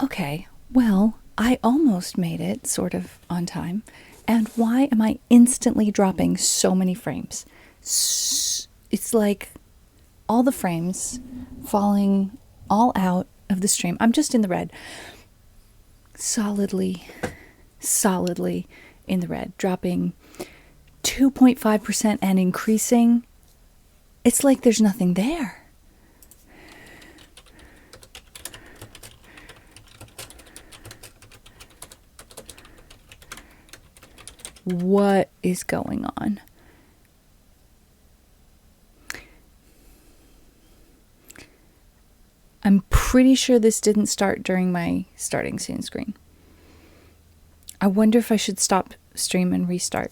Okay, well, I almost made it sort of on time. And why am I instantly dropping so many frames? It's like all the frames falling all out of the stream. I'm just in the red. Solidly in the red, dropping 2.5% and increasing. It's like there's nothing there. What is going on? I'm pretty sure this didn't start during my starting scene screen. I wonder if I should stop stream and restart.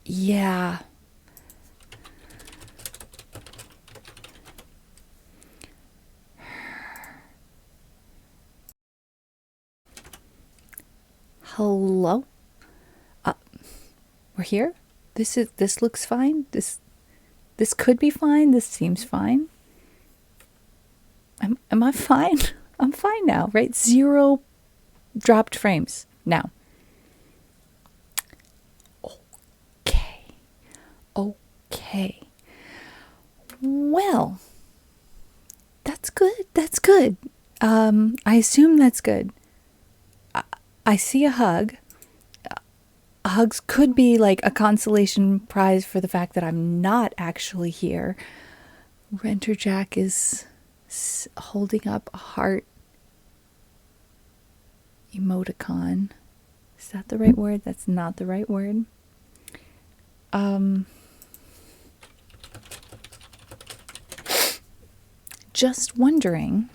Yeah. Hello? We're here? This looks fine. This could be fine. This seems fine. Am I fine? I'm fine now, right? 0 dropped frames now. Okay. Well, that's good. That's good. I assume that's good. I see a hug. Hugs could be like a consolation prize for the fact that I'm not actually here. Renter Jack is holding up a heart emoticon. Is that the right word? That's not the right word. Just wondering.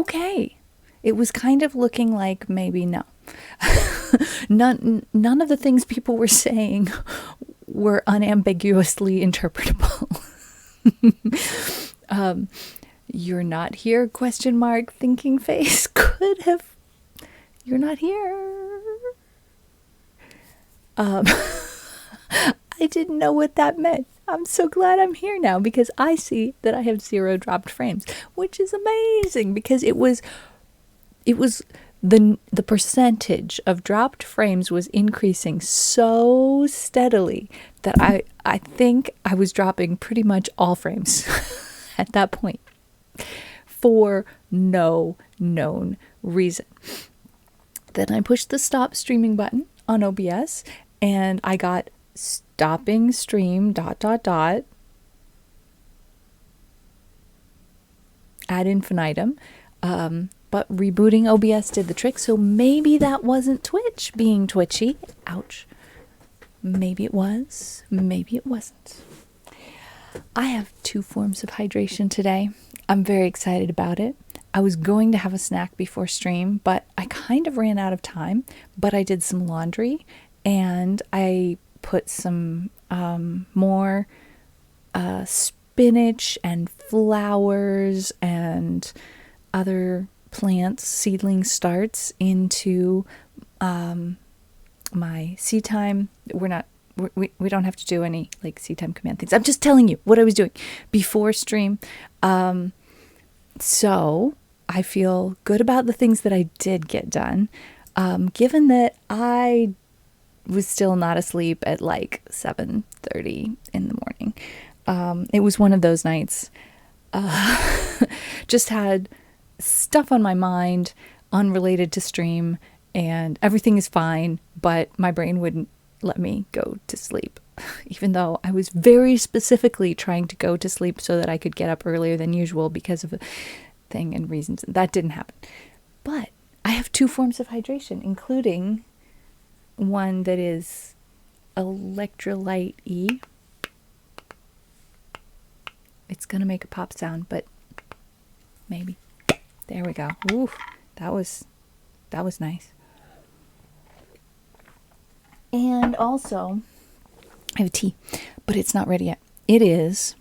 Okay. It was kind of looking like maybe no. None of the things people were saying were unambiguously interpretable. You're not here, question mark, thinking face. Could have. You're not here. I didn't know what that meant. I'm so glad I'm here now because I see that I have 0 dropped frames, which is amazing because it was the percentage of dropped frames was increasing so steadily that I think I was dropping pretty much all frames at that point for no known reason. Then I pushed the stop streaming button on OBS and I got stopping stream ... ad infinitum. But rebooting OBS did the trick, so maybe that wasn't Twitch being twitchy. Ouch. Maybe it was. Maybe it wasn't. I have 2 forms of hydration today. I'm very excited about it. I was going to have a snack before stream, but I kind of ran out of time. But I did some laundry and I put some more spinach and flowers and other plants, seedling starts into my seed time. We don't have to do any like seed time command things. I'm just telling you what I was doing before stream. So I feel good about the things that I did get done. Given that I was still not asleep at like 7:30 in the morning. It was one of those nights. Just had stuff on my mind unrelated to stream and everything is fine, but my brain wouldn't let me go to sleep. Even though I was very specifically trying to go to sleep so that I could get up earlier than usual because of a thing and reasons. That didn't happen. But I have 2 forms of hydration, including one that is electrolyte E. It's going to make a pop sound, but maybe. There we go. Ooh, that was nice. And also, I have a tea, but it's not ready yet. It is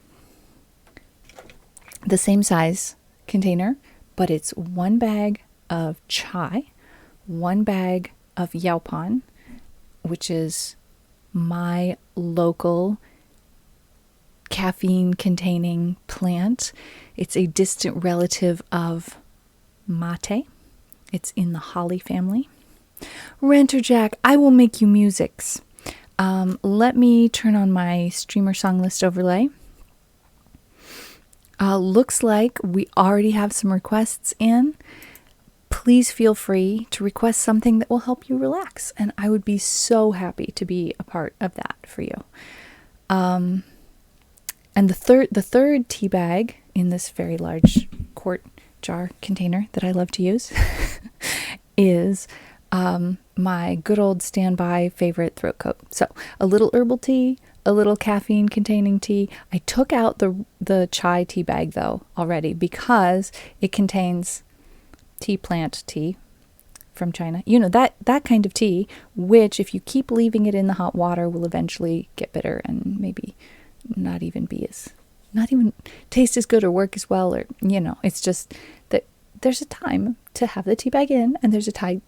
the same size container, but it's 1 bag of chai, 1 bag of yaupon, which is my local caffeine containing plant. It's a distant relative of mate. It's in the holly family. Renter Jack, I will make you musics. Let me turn on my streamer song list overlay. Looks like we already have some requests in. Please feel free to request something that will help you relax, and I would be so happy to be a part of that for you. And the third tea bag in this very large quart jar container that I love to use is my good old standby favorite throat coat. So a little herbal tea, a little caffeine containing tea. I took out the chai tea bag though already because it contains tea plant tea from China. You know, that kind of tea, which if you keep leaving it in the hot water will eventually get bitter and maybe not even taste as good or work as well, or, you know, it's just that there's a time to have the tea bag in and there's a time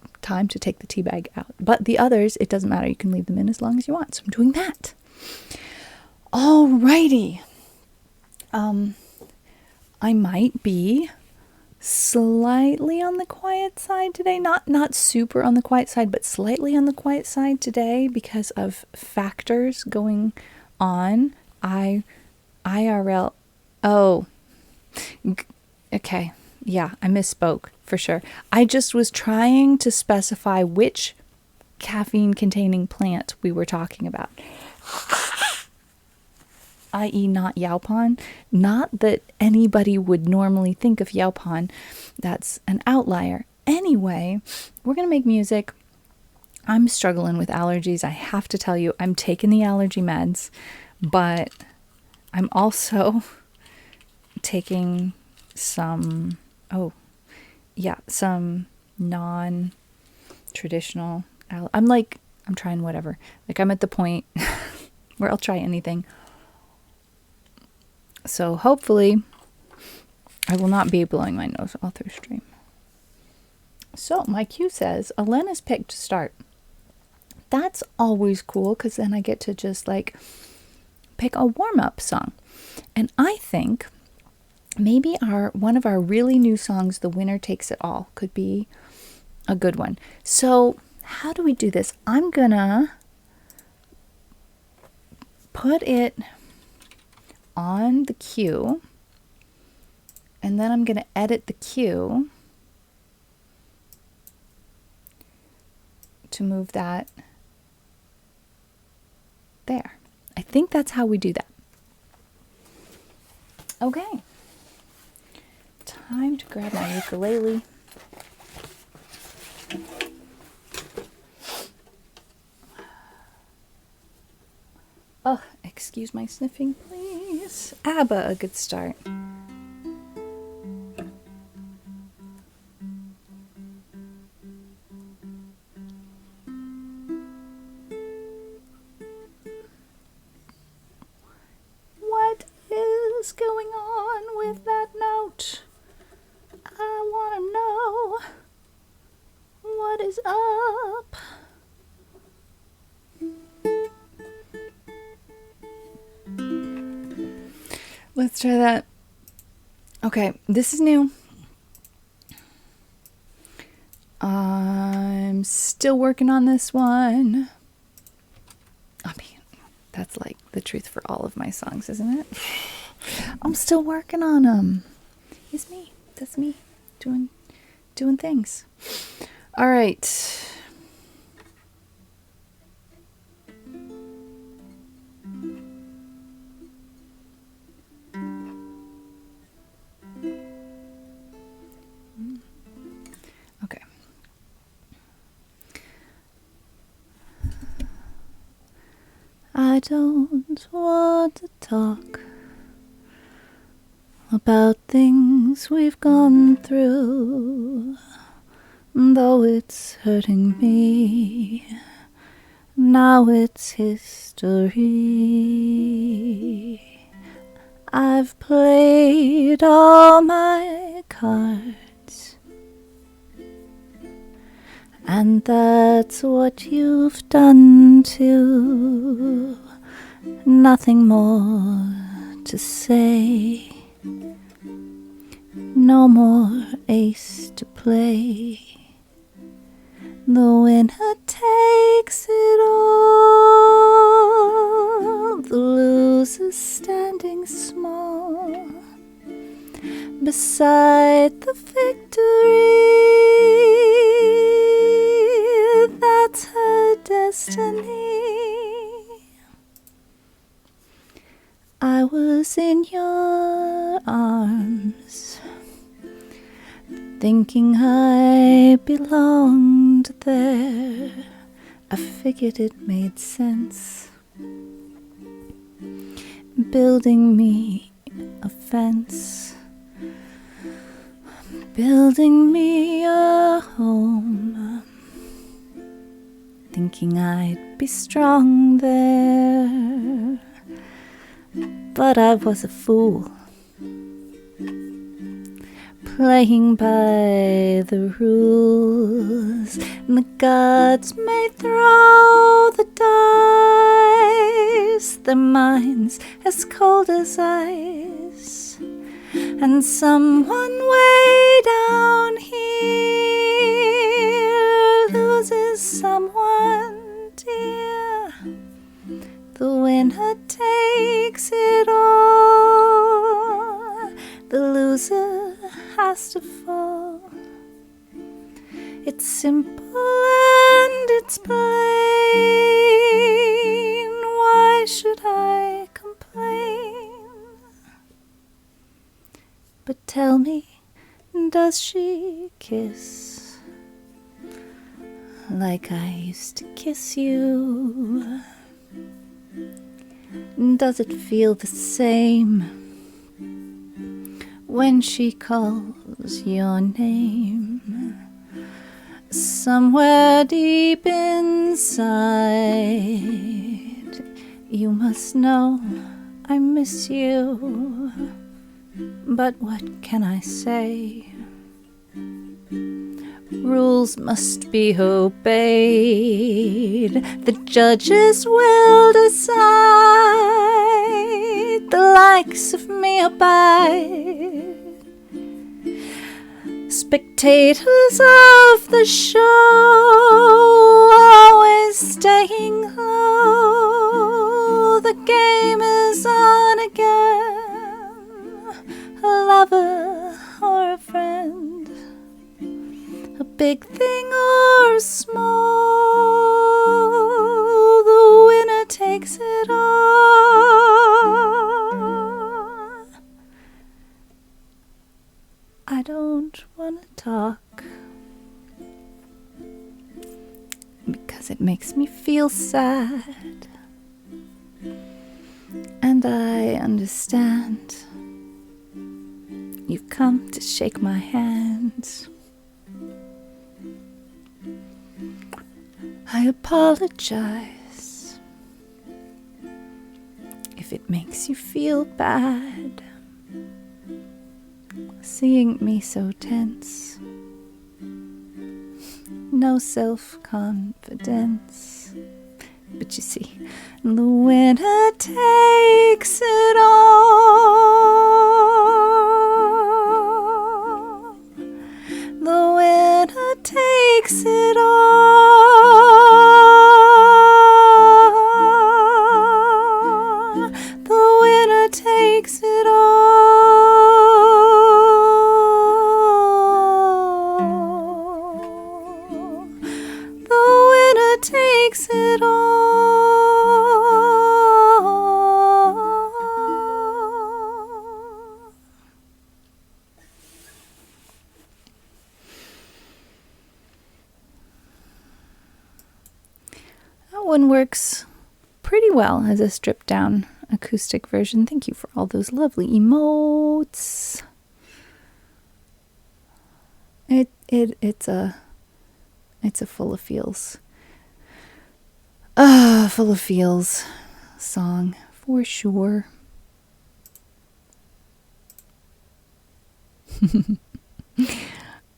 to take the tea bag out. But the others, it doesn't matter. You can leave them in as long as you want. So I'm doing that. Alrighty. I might be slightly on the quiet side today. Not super on the quiet side, but slightly on the quiet side today because of factors going on. IRL. Oh, okay. Yeah, I misspoke for sure. I just was trying to specify which caffeine containing plant we were talking about. I.e. not yaupon. Not that anybody would normally think of yaupon. That's an outlier. Anyway, we're going to make music. I'm struggling with allergies. I have to tell you, I'm taking the allergy meds, but I'm also taking some non-traditional. I'm trying whatever. Like, I'm at the point where I'll try anything. So hopefully I will not be blowing my nose all through stream. So my cue says Alena's picked to start. That's always cool because then I get to just like pick a warm-up song. And I think maybe one of our really new songs, The Winner Takes It All, could be a good one. So how do we do this? I'm gonna put it on the cue, and then I'm going to edit the cue to move that there. I think that's how we do that. Okay. Time to grab my ukulele. Oh, excuse my sniffing, please. ABBA, a good start. What is going on with that note? I want to know what is up. Let's try that. Okay, this is new. I'm still working on this one. I mean, that's like the truth for all of my songs, isn't it? I'm still working on them. It's me. That's me doing things. All right. Okay. I don't want to talk about things we've gone through, though it's hurting me. Now it's history. I've played all my cards, and that's what you've done too. Nothing more to say, no more ace to play. The winner takes it all, the loser standing small beside the victory. That's her destiny. I was in your arms, thinking I belonged there. I figured it made sense, building me a fence, building me a home, thinking I'd be strong there. But I was a fool, playing by the rules, and the gods may throw the dice, their minds as cold as ice, and someone way down here loses someone dear. The winner takes it all, the loser has to fall. It's simple and it's plain. Why should I complain? But tell me, does she kiss like I used to kiss you? Does it feel the same when she calls your name? Somewhere deep inside, you must know I miss you. But what can I say? Rules must be obeyed. The judges will decide. The likes of me abide. Spectators of the show, always staying low. The game is on again. A lover or a friend, a big thing or small, the winner takes it all. I don't want to talk because it makes me feel sad, and I understand. You've come to shake my hand. I apologize if it makes you feel bad, seeing me so tense. No self-confidence. But you see, the winner takes it all. The winner takes it all. The winner takes it all. The winner takes it all. That one works pretty well as a stripped down acoustic version. Thank you for all those lovely emotes. It's a full of feels. Full of feels song for sure.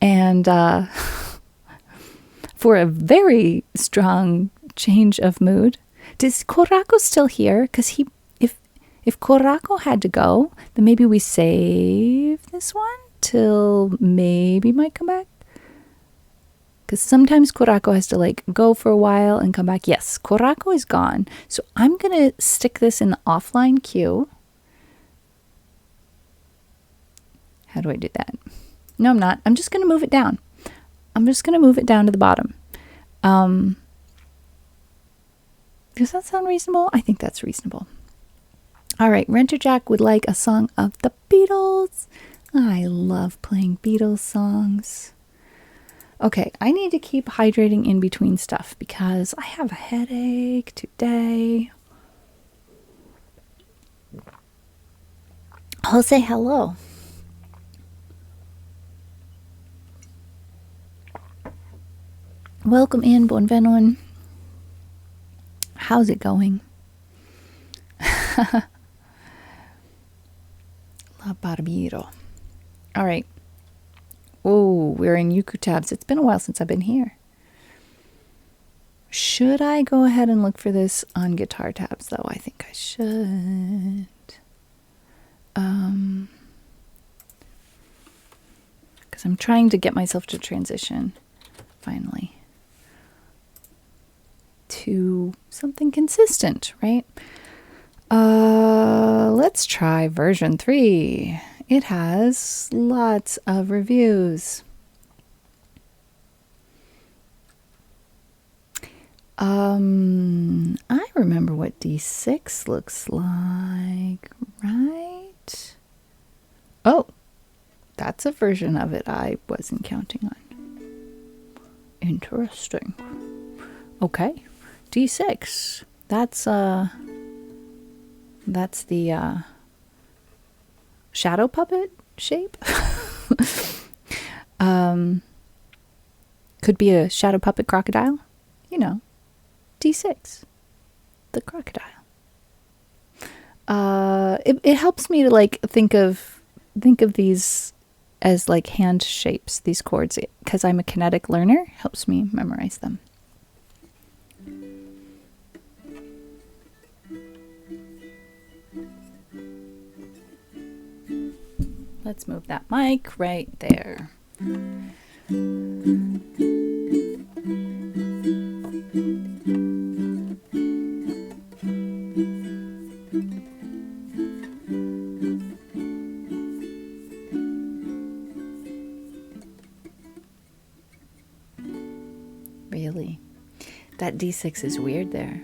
And for a very strong change of mood, is Korako still here? Because if Korako had to go, then maybe we save this one till maybe might come back. Because sometimes Korako has to like go for a while and come back. Yes, Korako is gone. So I'm going to stick this in the offline queue. How do I do that? No, I'm not. I'm just going to move it down. I'm just going to move it down to the bottom. Does that sound reasonable? I think that's reasonable. All right, Renter Jack would like a song of the Beatles. I love playing Beatles songs. Okay, I need to keep hydrating in between stuff because I have a headache today. I'll say hello. Welcome in, Bonvenon. How's it going? La Barbiro. All right. Oh, we're in Yuku tabs. It's been a while since I've been here. Should I go ahead and look for this on guitar tabs, though? I think I should. Because I'm trying to get myself to transition, finally, to something consistent, right? Let's try version 3. It has lots of reviews. I remember what D6 looks like, right? Oh, that's a version of it I wasn't counting on. Interesting. Okay, D6. That's the shadow puppet shape. Could be a shadow puppet crocodile. You know, D6, the crocodile. It helps me to like think of these as like hand shapes, these chords, because I'm a kinetic learner. Helps me memorize them. Let's move that mic right there. Really? That D6 is weird there.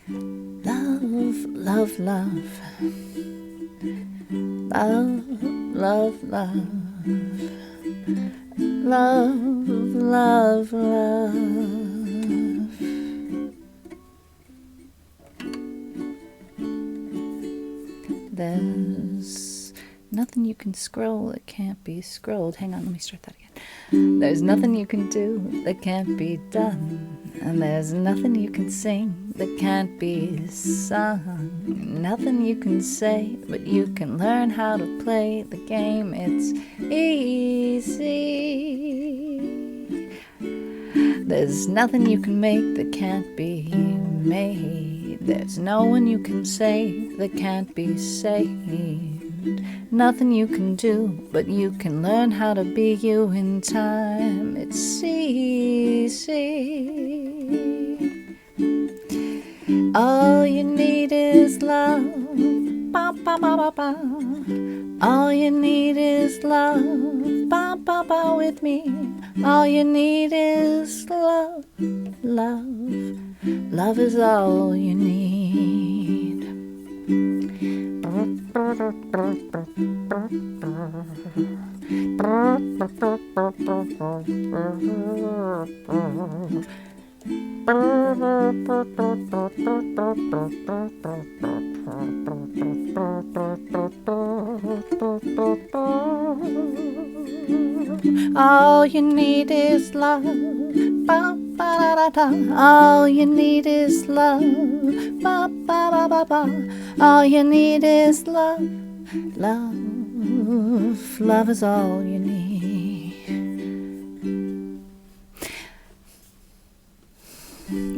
Love, love, love. Love, love, love. Love, love, love. There's nothing you can scroll that can't be scrolled. Hang on, let me start that again. There's nothing you can do that can't be done. And there's nothing you can sing that can't be sung. Nothing you can say, but you can learn how to play the game. It's easy. There's nothing you can make that can't be made. There's no one you can save that can't be saved. Nothing you can do, but you can learn how to be you in time. It's easy. All you need is love. Ba, ba, ba, ba, ba. All you need is love. Ba, ba, ba, with me. All you need is love. Love. Love is all you need. All you need is love. Ba, ba, da, da, da. All you need is love. Ba, ba, ba, ba, ba. All you need is love. Love. Love is all you need.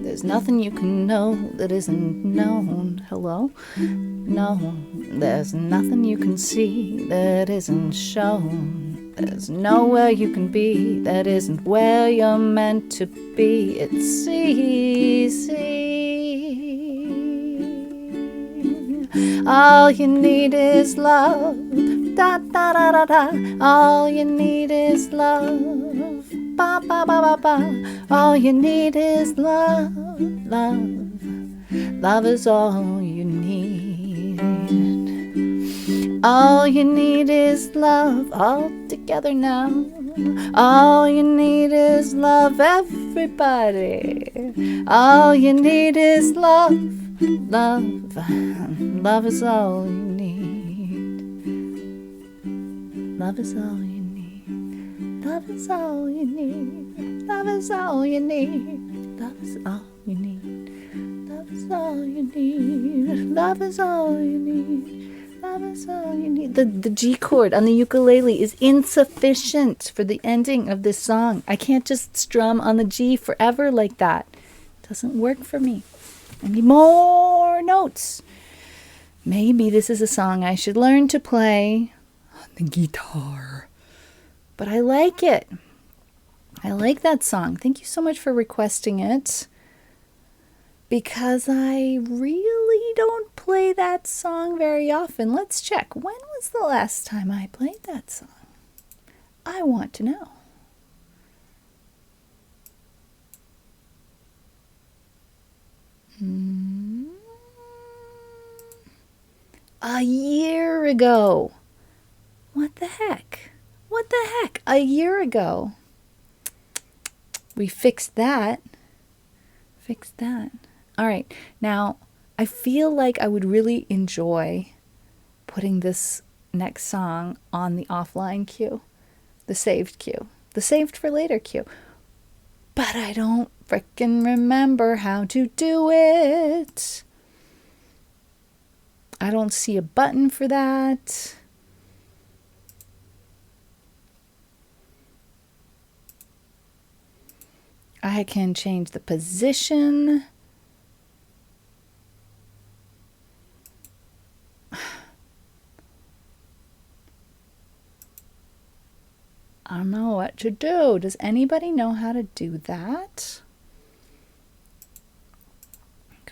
There's nothing you can know that isn't known. Hello? No, there's nothing you can see that isn't shown. There's nowhere you can be that isn't where you're meant to be. It's easy. All you need is love. Da da da da da. All you need is love. Ba ba ba ba ba. All you need is love. Love. Love is all you need. All you need is love. All together now. All you need is love, everybody. All you need is love. Love. Love is all you need. Love is all you need. Love is all you need. Love is all you need. Love is all you need. Love is all you need. Love is all you need. Love is all you need. The G chord on the ukulele is insufficient for the ending of this song. I can't just strum on the G forever like that. It doesn't work for me. I need more notes. Maybe this is a song I should learn to play on the guitar. But I like it. I like that song. Thank you so much for requesting it. Because I really don't play that song very often. Let's check. When was the last time I played that song? I want to know. A year ago. What the heck? What the heck? A year ago. We fixed that. Fixed that. All right. Now, I feel like I would really enjoy putting this next song on the offline queue, the saved queue, the saved for later queue. But I don't frickin' remember how to do it. I don't see a button for that. I can change the position. I don't know what to do. Does anybody know how to do that?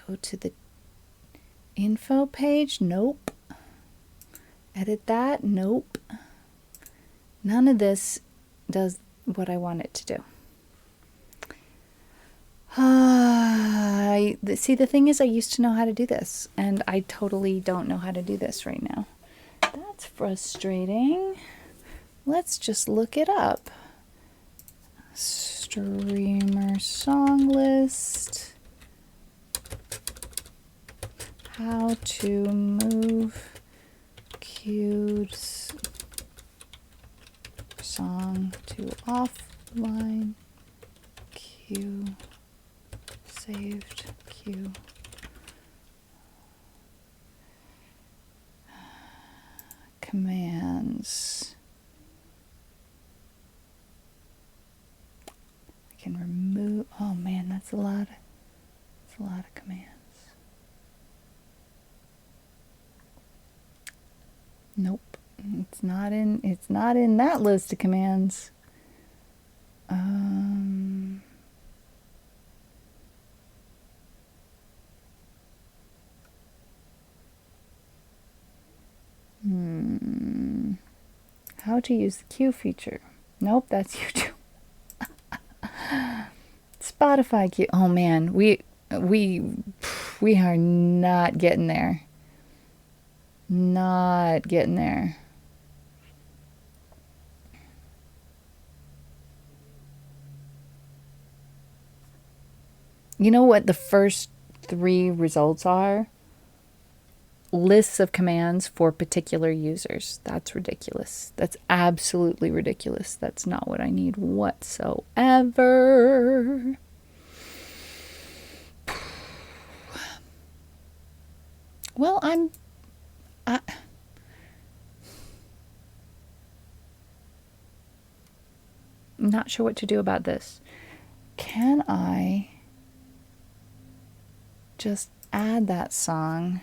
Go to the info page. Nope. Edit that. Nope. None of this does what I want it to do. See, the thing is, I used to know how to do this, and I totally don't know how to do this right now. That's frustrating. Let's just look it up. Streamer song list. How to move queued song to offline queue. Saved queue. Commands. I can remove. Oh man, that's a lot of commands. Nope, it's not in that list of commands. How to use the queue feature. Nope, that's YouTube. Spotify queue. Oh man, we are not getting there. Not getting there. You know what the first 3 results are? Lists of commands for particular users. That's ridiculous. That's absolutely ridiculous. That's not what I need whatsoever. Well, I'm not sure what to do about this. Can I just add that song?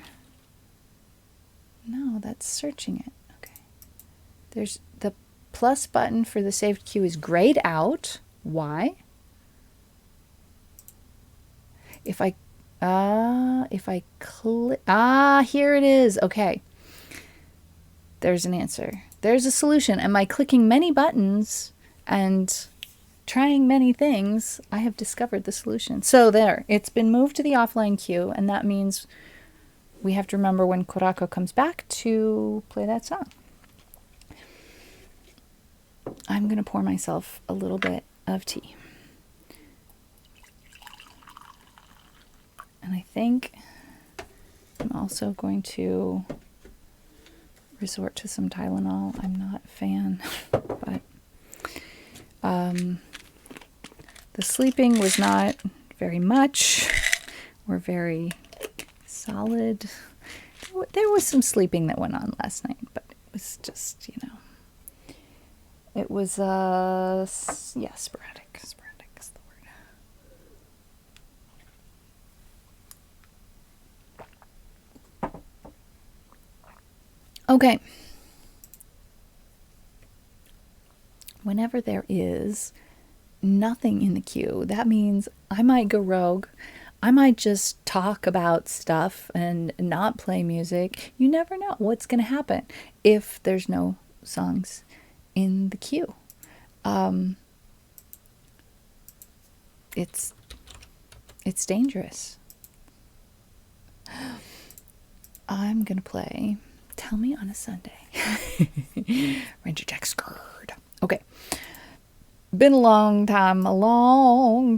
No, that's searching it. Okay. There's the plus button for the saved cue is grayed out. Why? If I click, here it is. Okay. There's an answer. There's a solution. And by clicking many buttons and trying many things, I have discovered the solution. So there, it's been moved to the offline queue, and that means we have to remember when Kurako comes back to play that song. I'm going to pour myself a little bit of tea. And I think I'm also going to resort to some Tylenol. I'm not a fan, but the sleeping was not very much or very solid. There was some sleeping that went on last night, but it was just, you know, it was, yeah, sporadic. Sporadic is the word. Okay. Whenever there is nothing in the queue, that means I might go rogue. I might just talk about stuff and not play music. You never know what's going to happen if there's no songs in the queue. It's dangerous. I'm going to play Tell Me on a Sunday. Ranger Jack Skirt. Okay. Been a long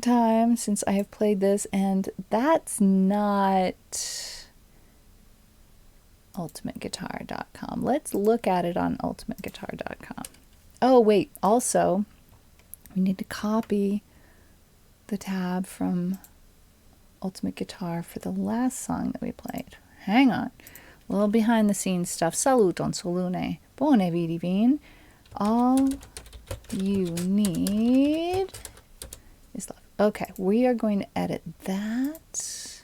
time since I have played this, and that's not ultimateguitar.com. Let's look at it on ultimateguitar.com. Oh, wait, also, we need to copy the tab from Ultimate Guitar for the last song that we played. Hang on. A little behind the scenes stuff. Saluton solune. Bone vidi vin. All you need is love. Okay, we are going to edit that.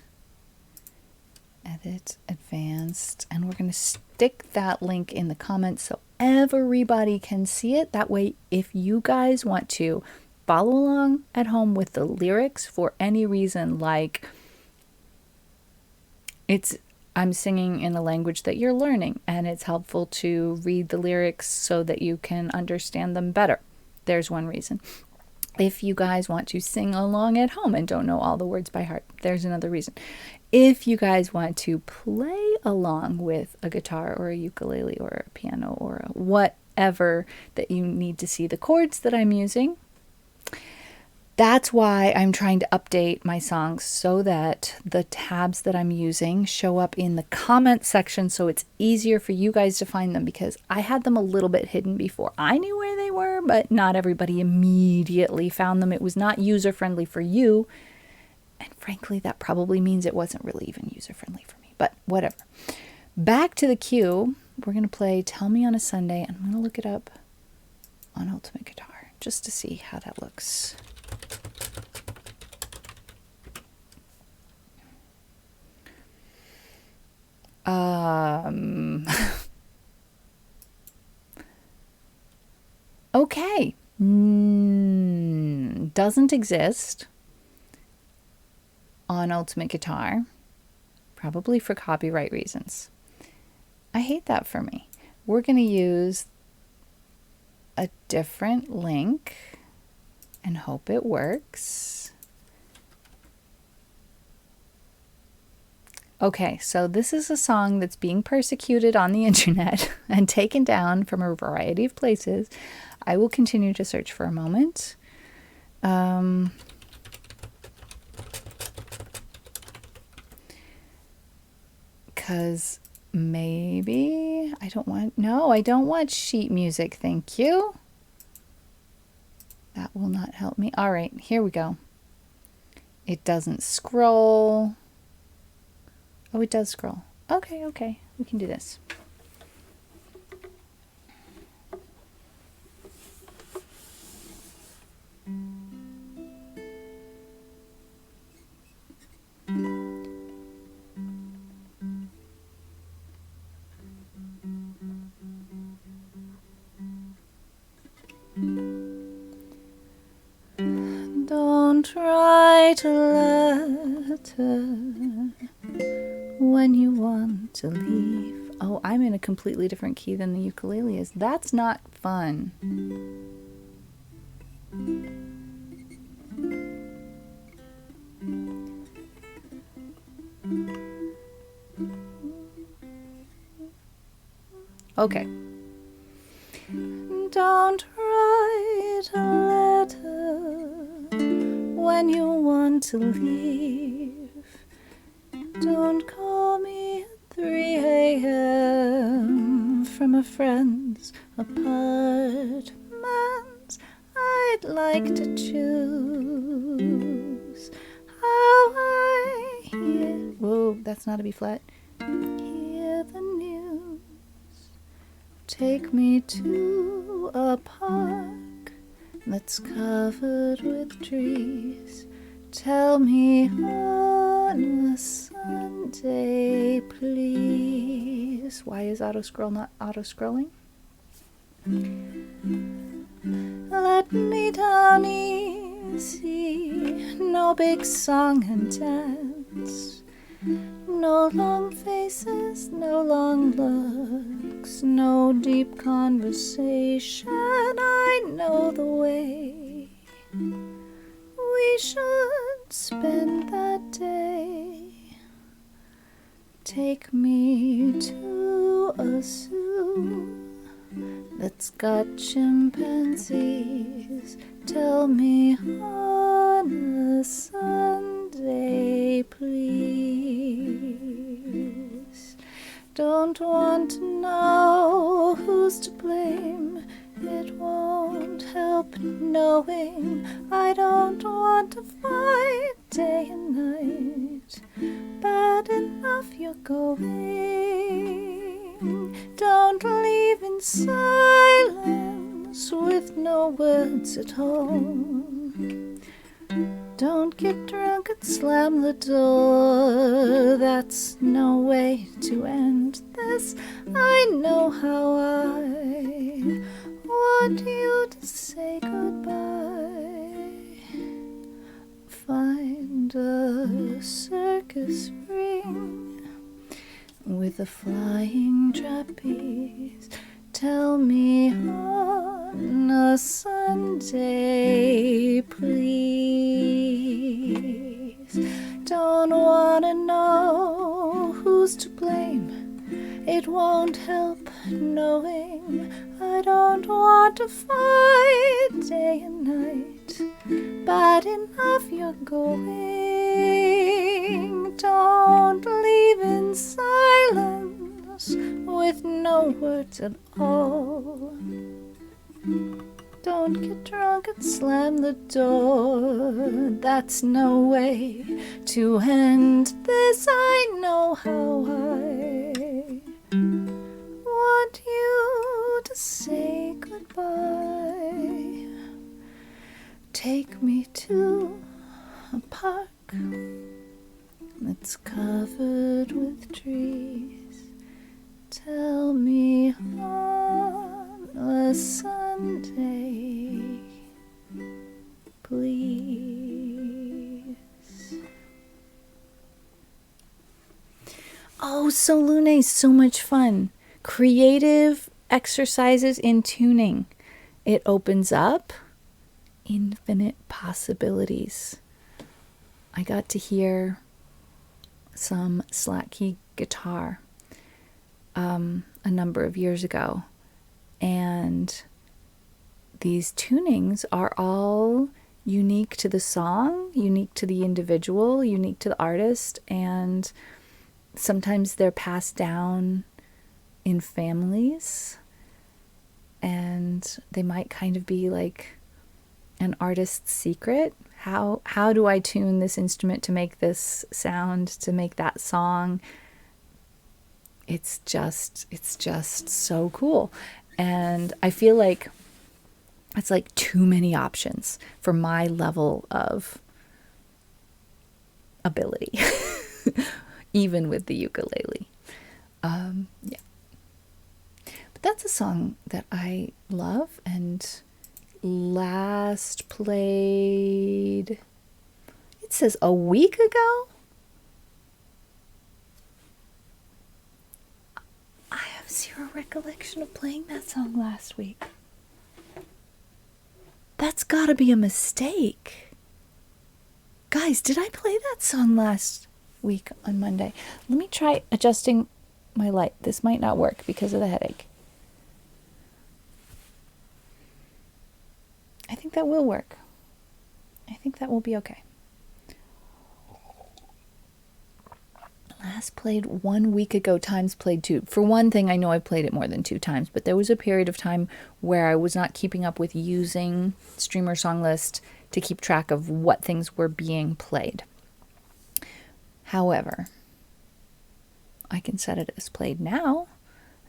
Edit advanced. And we're going to stick that link in the comments so everybody can see it. That way, if you guys want to follow along at home with the lyrics for any reason, like I'm singing in a language that you're learning, and it's helpful to read the lyrics so that you can understand them better. There's one reason. If you guys want to sing along at home and don't know all the words by heart, there's another reason. If you guys want to play along with a guitar or a ukulele or a piano or whatever that you need to see the chords that I'm using, that's why I'm trying to update my songs so that the tabs that I'm using show up in the comment section so it's easier for you guys to find them, because I had them a little bit hidden before. I knew where they were, but not everybody immediately found them. It was not user-friendly for you, and frankly, that probably means it wasn't really even user-friendly for me, but whatever. Back to the queue, we're going to play Tell Me on a Sunday, and I'm going to look it up on Ultimate Guitar just to see how that looks. Okay. Doesn't exist on Ultimate Guitar, probably for copyright reasons. I hate that for me. We're going to use a different link and hope it works. Okay, so this is a song that's being persecuted on the internet and taken down from a variety of places. I will continue to search for a moment. 'cause maybe I don't want sheet music. Thank you. That will not help me. All right, here we go. It doesn't scroll. Oh, it does scroll. Okay. We can do this. Don't write a letter when you want to leave. Oh, I'm in a completely different key than the ukulele is. That's not fun. Okay. Don't write a letter when you want to leave. Don't call me at 3 a.m. from a friend's apartment. I'd like to choose how I hear. Whoa, that's not a B flat. Hear the news. Take me to a park that's covered with trees. Tell me on a Sunday, please. Why is auto-scroll not auto-scrolling? Let me down easy, no big song and dance. No long faces, no long looks, no deep conversation. I know the way we should spend that day. Take me to a zoo that's got chimpanzees. Tell me on a Sunday, please. Don't want to know who's to blame. It won't help knowing. I don't want to fight day and night. Bad enough you're going. Don't leave in silence with no words at all. Don't get drunk and slam the door. That's no way to end this. I know how I want you to say goodbye. Find a circus ring with a flying trapeze. Tell me on a Sunday, please. Don't wanna know who's to blame. It won't help knowing. I don't want to fight day and night. Bad enough you're going. Don't leave in silence with no words at all. Don't get drunk and slam the door. That's no way to end this. I know how I want you to say goodbye. Take me to a park that's covered with trees. Tell me on a Sunday, please. Oh, so Lune is so much fun. Creative exercises in tuning. It opens up infinite possibilities. I got to hear some slack key guitar a number of years ago, and these tunings are all unique to the song, unique to the individual, unique to the artist, and sometimes they're passed down in families, and they might kind of be like an artist's secret. How do I tune this instrument to make this sound, to make that song? It's just so cool. And I feel like it's like too many options for my level of ability, even with the ukulele. Yeah. But that's a song that I love, and last played, it says a week ago? I have zero recollection of playing that song last week. That's gotta be a mistake. Guys, did I play that song last week on Monday? Let me try adjusting my light. This might not work because of the headache. I think that will work. I think that will be okay. Last played 1 week ago, times played 2. For one thing, I know I've played it more than 2 times, but there was a period of time where I was not keeping up with using Streamer Song List to keep track of what things were being played. However, I can set it as played now,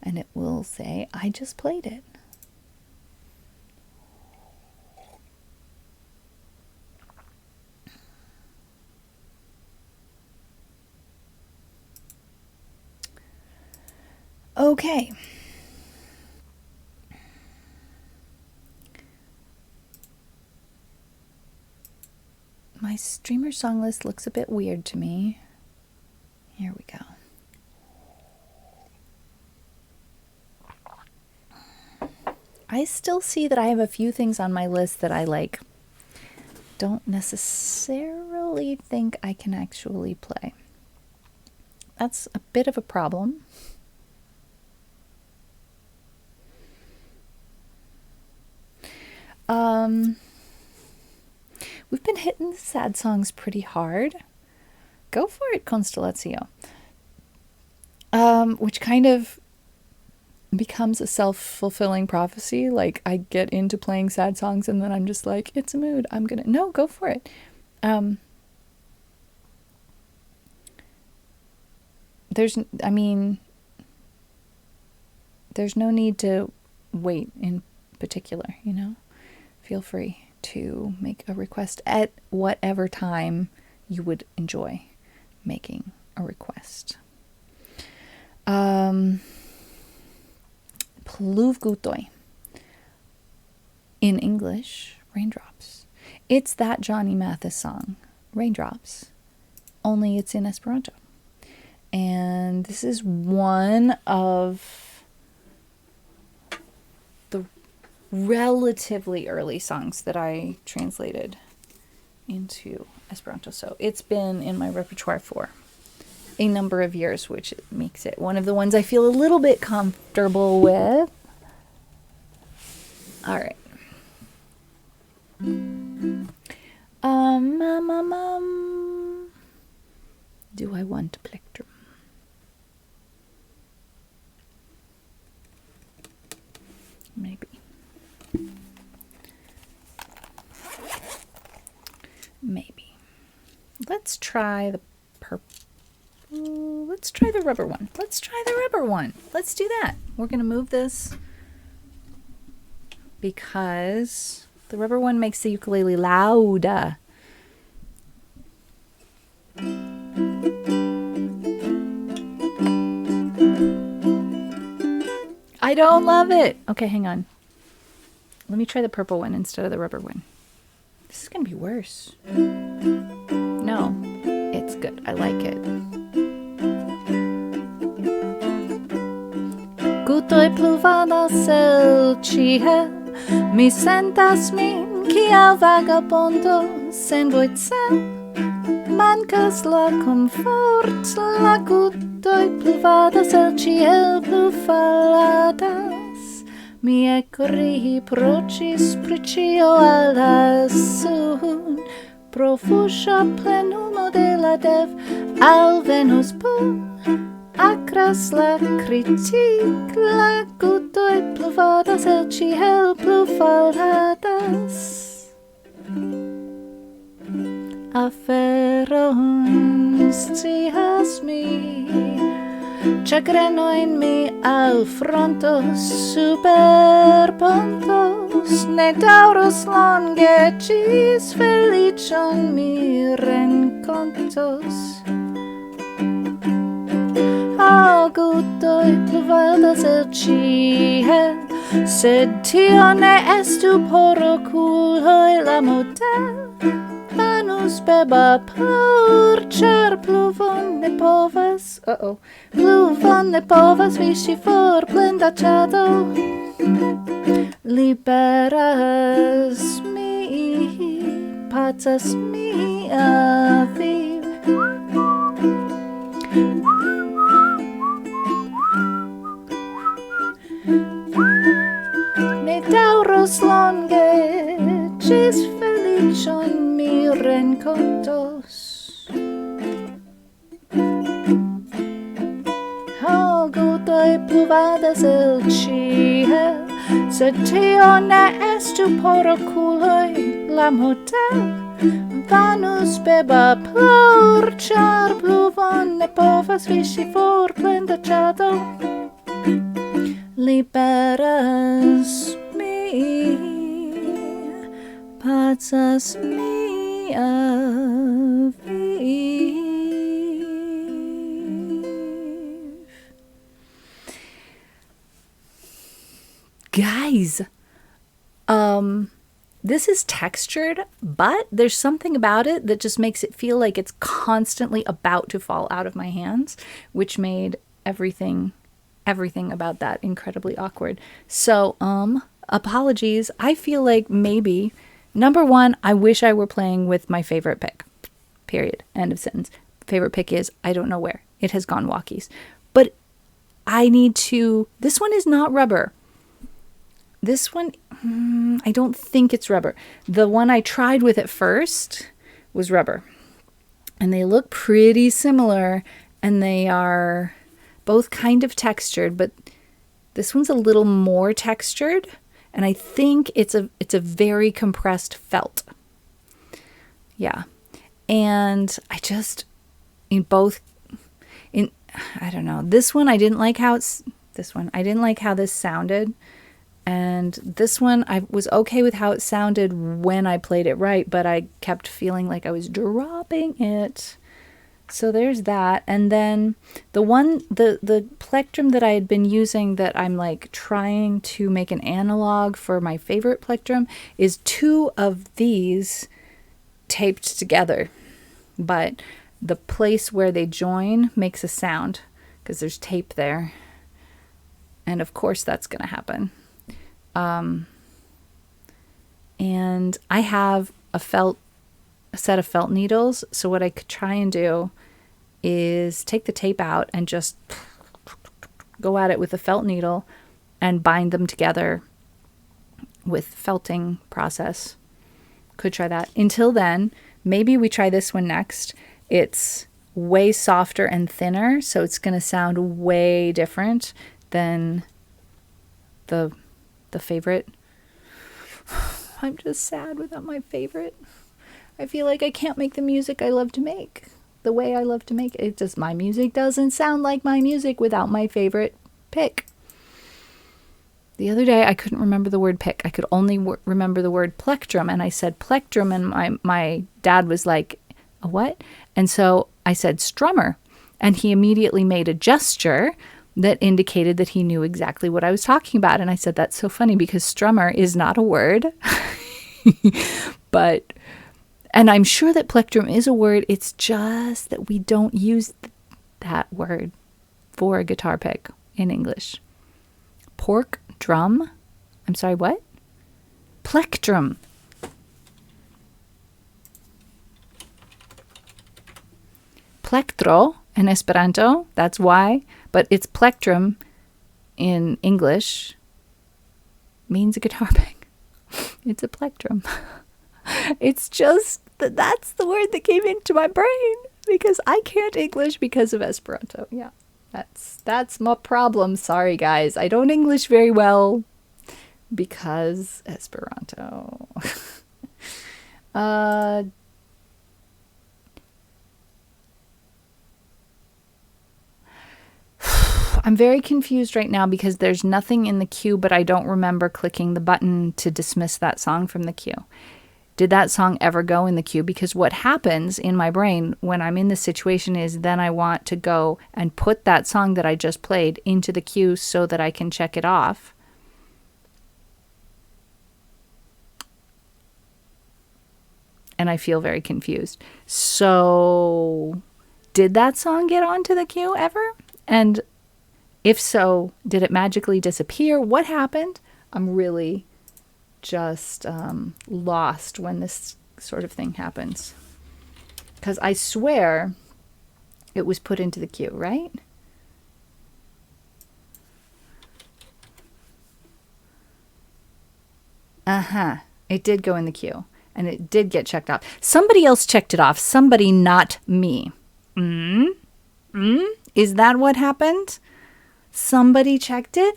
and it will say, I just played it. Okay. My streamer song list looks a bit weird to me. Here we go. I still see that I have a few things on my list that I like. Don't necessarily think I can actually play. That's a bit of a problem. We've been hitting the sad songs pretty hard. Go for it, Constellatio. Which kind of becomes a self-fulfilling prophecy. Like, I get into playing sad songs and then I'm just like, it's a mood. No, go for it. There's no need to wait in particular, you know? Feel free to make a request at whatever time you would enjoy making a request. Pluvgutoi. In English, raindrops. It's that Johnny Mathis song, Raindrops, only it's in Esperanto. And this is one of the relatively early songs that I translated into Esperanto. So it's been in my repertoire for a number of years, which makes it one of the ones I feel a little bit comfortable with. All right. Do I want a plectrum? Maybe. Maybe. Let's try the purple. Let's try the rubber one. Let's try the rubber one. Let's do that. We're going to move this because the rubber one makes the ukulele louder. I don't love it. Okay, hang on. Let me try the purple one instead of the rubber one. This is going to be worse. No, it's good. I like it. Gutoi pluvada sel ciel, mi sentas min kiel vagabondo sen voicel. Mancas la confort, la gutoi pluvadas el ciel pluvaladas. Mi ecori procis pricio alla sun, profuscia plenumo de la dev, alvenos po acras la critic la gutoi pluvadas el ciel pluvaladas aferon scias mi chagreno in mi al frontos super pontos ne dauros longe gis felicion mi rencontos al gutoi pluvaldas el ciel sed tio ne estu por oculoi la model Manus beba plur, char pluvon ne povas, pluvon ne povas vici for plenda chado. Liberas mi, pacas mi a viv. Ne dauros longe, gis felicion mi rencontos. Al gutoi pluvadas el ciel, sed tio ne estu por oculoi la model. Vanus beba plur, char pluvon ne povas vici for plenda chado. Liberas mi, pacas mi a viv. Guys, this is textured, but there's something about it that just makes it feel like it's constantly about to fall out of my hands, which made everything about that incredibly awkward. So, apologies. I feel like maybe, number one, I wish I were playing with my favorite pick. Period. End of sentence. Favorite pick is, I don't know where. It has gone walkies. But I need to, this one is not rubber. This one, I don't think it's rubber. The one I tried with at first was rubber. And they look pretty similar, and they are both kind of textured, but this one's a little more textured, and I think it's a very compressed felt. Yeah. And I don't know. This one I didn't like how this sounded. And this one, I was okay with how it sounded when I played it right, but I kept feeling like I was dropping it. So there's that. And then the plectrum that I had been using that I'm like trying to make an analog for my favorite plectrum is 2 of these taped together. But the place where they join makes a sound because there's tape there. And of course that's going to happen. And I have a set of felt needles. So what I could try and do is take the tape out and just go at it with a felt needle and bind them together with felting process. Could try that. Until then, maybe we try this one next. It's way softer and thinner, so it's going to sound way different than the favorite. I'm just sad without my favorite. I feel like I can't make the music I love to make the way I love to make it. My music doesn't sound like my music without my favorite pick. The other day I couldn't remember the word pick. I could only remember the word plectrum, and I said plectrum, and my dad was like, a what? And so I said strummer, and he immediately made a gesture that indicated that he knew exactly what I was talking about. And I said, that's so funny because strummer is not a word. And I'm sure that plectrum is a word. It's just that we don't use that word for a guitar pick in English. Pork drum. I'm sorry, what? Plectrum. Plektro in Esperanto, that's why. But it's plectrum in English means a guitar pick. It's a plectrum. It's just that's the word that came into my brain. Because I can't English because of Esperanto. Yeah. That's my problem. Sorry guys. I don't English very well because Esperanto. uh I'm very confused right now because there's nothing in the queue, but I don't remember clicking the button to dismiss that song from the queue. Did that song ever go in the queue? Because what happens in my brain when I'm in this situation is then I want to go and put that song that I just played into the queue so that I can check it off. And I feel very confused. So, did that song get onto the queue ever? And if so, did it magically disappear? What happened? I'm really just lost when this sort of thing happens. Because I swear it was put into the queue, right? It did go in the queue. And it did get checked off. Somebody else checked it off. Somebody, not me. Is that what happened? Somebody checked it?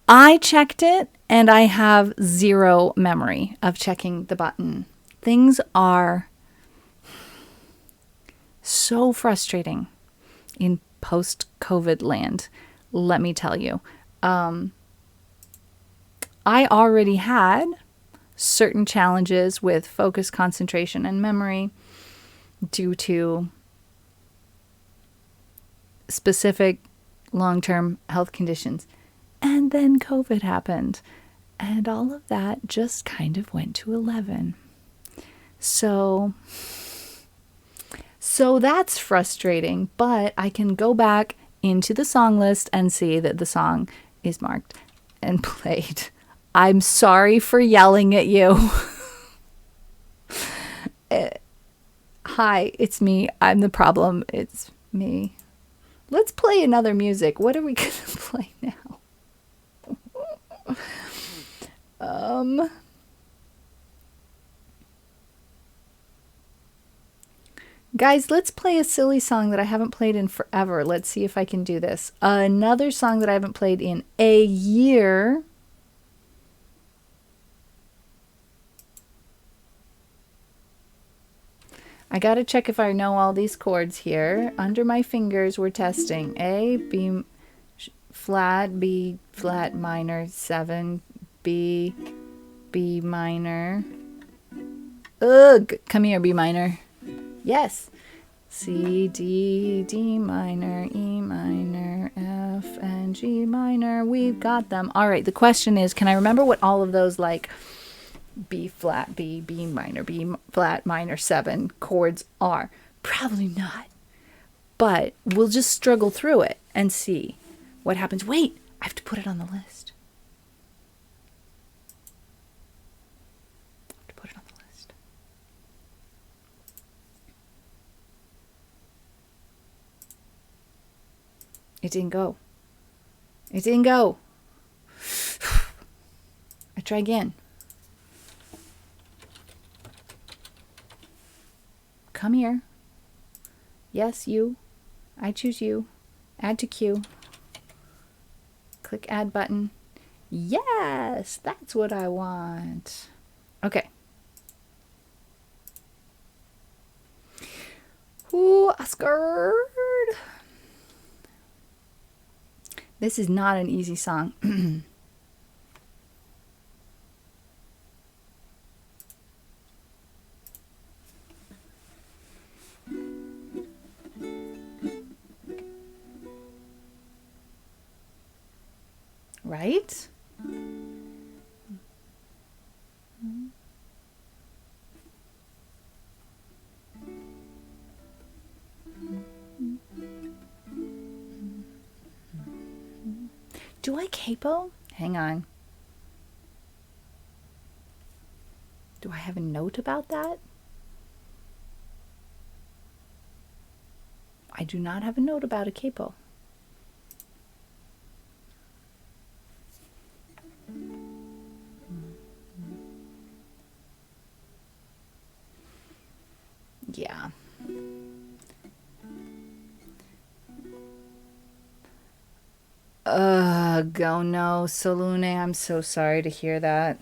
I checked it, and I have zero memory of checking the button. Things are so frustrating in post-COVID land, let me tell you. I already had certain challenges with focus, concentration, and memory due to specific long-term health conditions. And then COVID happened. And all of that just kind of went to 11. So that's frustrating, but I can go back into the song list and see that the song is marked and played. I'm sorry for yelling at you. Hi, it's me. I'm the problem. It's me. Let's play another music. What are we going to play now? Guys, let's play a silly song that I haven't played in forever. Let's see if I can do this. Another song that I haven't played in a year. I gotta check if I know all these chords here. Under my fingers, we're testing. A, B flat, B flat minor, 7, B, B minor. Ugh, come here, B minor. Yes. C, D, D minor, E minor, F, and G minor. We've got them. All right, the question is, can I remember what all of those, like, B flat, B, B minor, B flat minor 7 chords are? Probably not. But we'll just struggle through it and see what happens. Wait, I have to put it on the list. It didn't go. It didn't go. I try again. Come here. Yes, you. I choose you. Add to queue. Click add button. Yes, that's what I want. Okay. Ooh, I'm scared. This is not an easy song. Right? Do I capo? Hang on. Do I have a note about that? I do not have a note about a capo. Yeah. Ugh, oh no, Solune, I'm so sorry to hear that.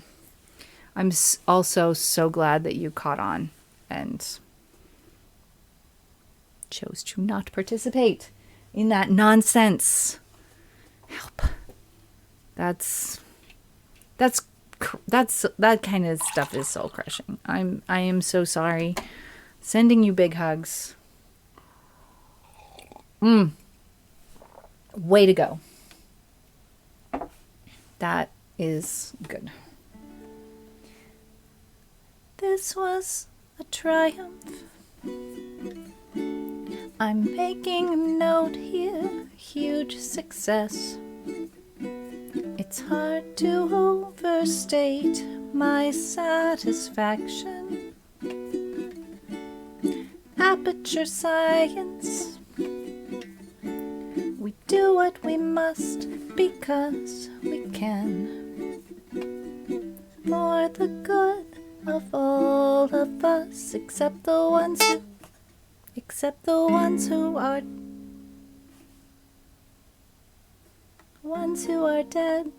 I'm also so glad that you caught on and chose to not participate in that nonsense. Help. That kind of stuff is soul crushing. I am so sorry. Sending you big hugs. Way to go. That is good. This was a triumph. I'm making a note here. Huge success. It's hard to overstate my satisfaction. Aperture science. We do what we must because we can. For the good of all of us, except the ones who are dead.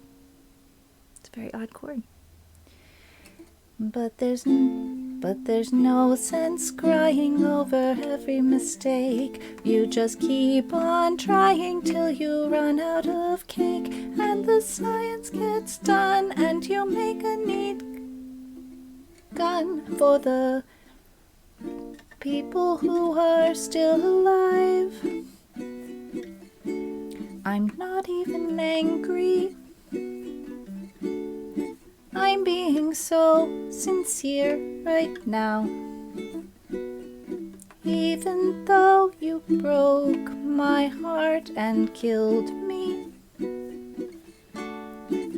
It's a very odd chord. But there's no sense crying over every mistake. You just keep on trying till you run out of cake, and the science gets done, and you make a neat gun for the people who are still alive. I'm not even angry. I'm being so sincere right now. Even though you broke my heart and killed me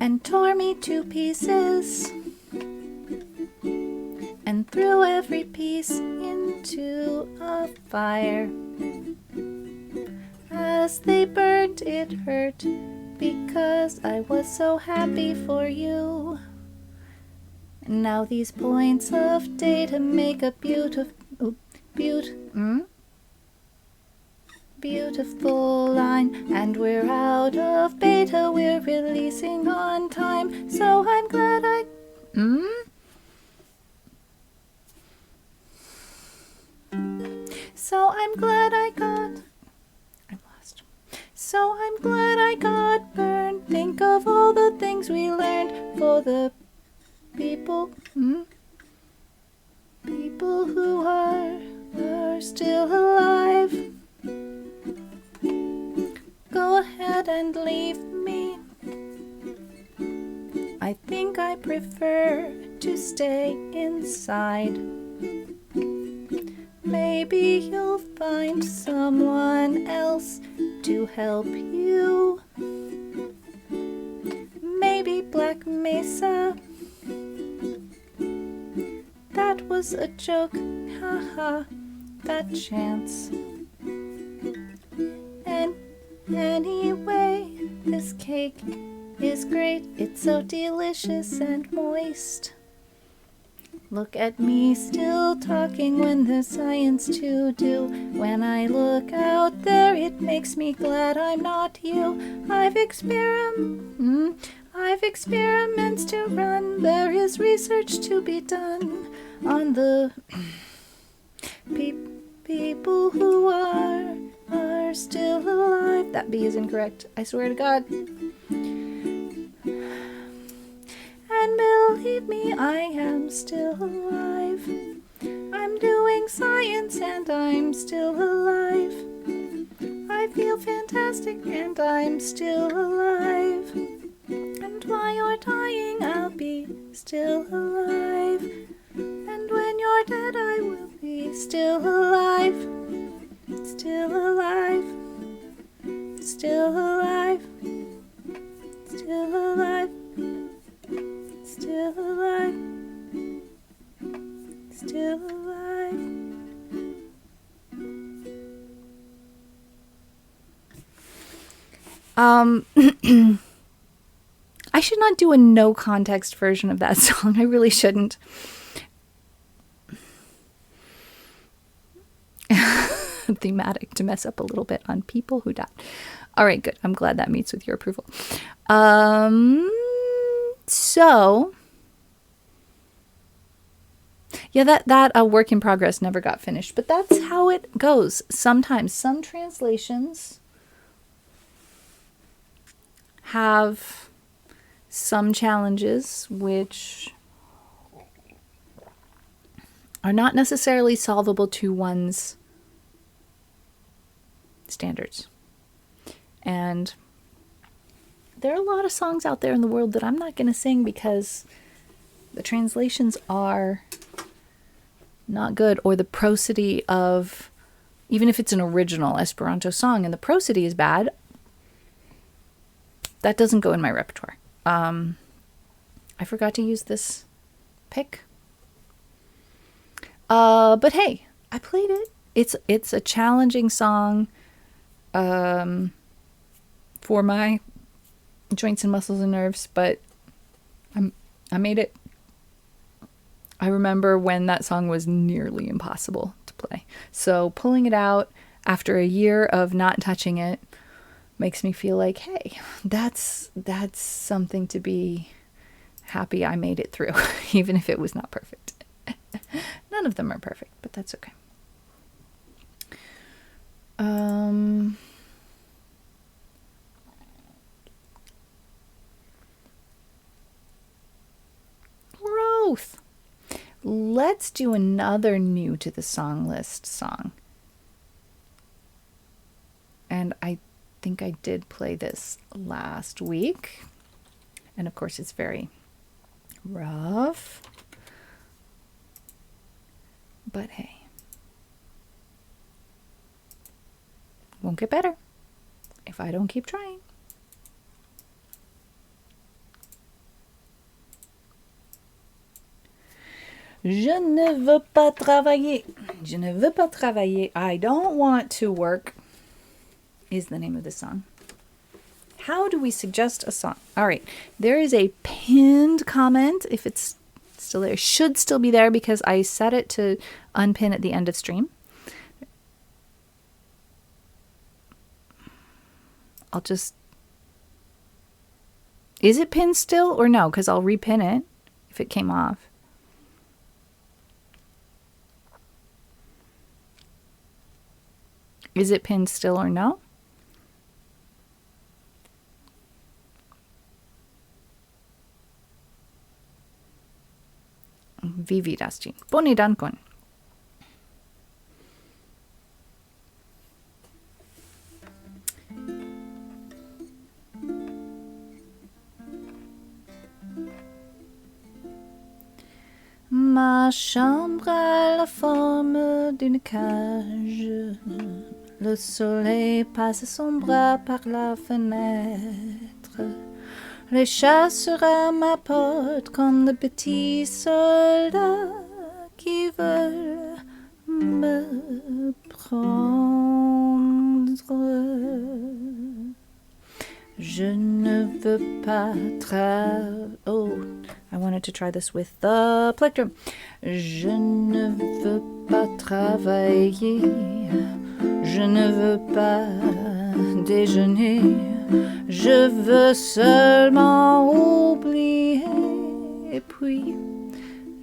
and tore me to pieces and threw every piece into a fire. As they burnt, it hurt because I was so happy for you. And now these points of data make a beautiful line, and we're out of beta, we're releasing on time. So I'm glad I got burned. Think of all the things we learned for the people who are still alive. Go ahead and leave me. I think I prefer to stay inside. Maybe you'll find someone else to help you. Maybe Black Mesa. That was a joke, haha, that chance. And anyway, this cake is great, it's so delicious and moist. Look at me still talking when there's science to do. When I look out there, it makes me glad I'm not you. I've experiments to run. There is research to be done on the people who are still alive. That B is incorrect, I swear to God. And believe me, I am still alive. I'm doing science and I'm still alive. I feel fantastic and I'm still alive. And while you're dying, I'll be still alive. And when you're dead, I will be still alive. Still alive. Still alive. Still alive. Still alive. Still alive. I should not do a no context version of that song. I really shouldn't. thematic to mess up a little bit on people who died. All right, good. I'm glad that meets with your approval. So yeah, that work in progress never got finished, but that's how it goes. Sometimes some translations have some challenges which are not necessarily solvable to one's standards. And there are a lot of songs out there in the world that I'm not going to sing because the translations are not good, or the prosody of, even if it's an original Esperanto song and the prosody is bad, that doesn't go in my repertoire. I forgot to use this pick. But hey, I played it. It's a challenging song for my joints and muscles and nerves, but I made it. I remember when that song was nearly impossible to play. So pulling it out after a year of not touching it makes me feel like, hey, that's something to be happy I made it through, even if it was not perfect. None of them are perfect, but that's okay. Growth. Let's do another new to the song list song. And I think I did play this last week. And of course it's very rough. But hey, won't get better if I don't keep trying. Je ne veux pas travailler. Je ne veux pas travailler. I don't want to work is the name of the song. How do we suggest a song? All right. There is a pinned comment. If it's still there, should still be there because I set it to unpin at the end of stream. I'll just... Is it pinned still or no? Because I'll repin it if it came off. Is it pinned still or no? Vi vidas ĝin. Bone, dankon. Ma chambre a la forme d'une cage. Le soleil passe son bras par la fenêtre. Les chats sur ma porte comme de petits soldats qui veulent me prendre. Je ne veux pas Oh, I wanted to try this with the plectrum. Je ne veux pas travailler. Je ne veux pas déjeuner. Je veux seulement oublier. Et puis,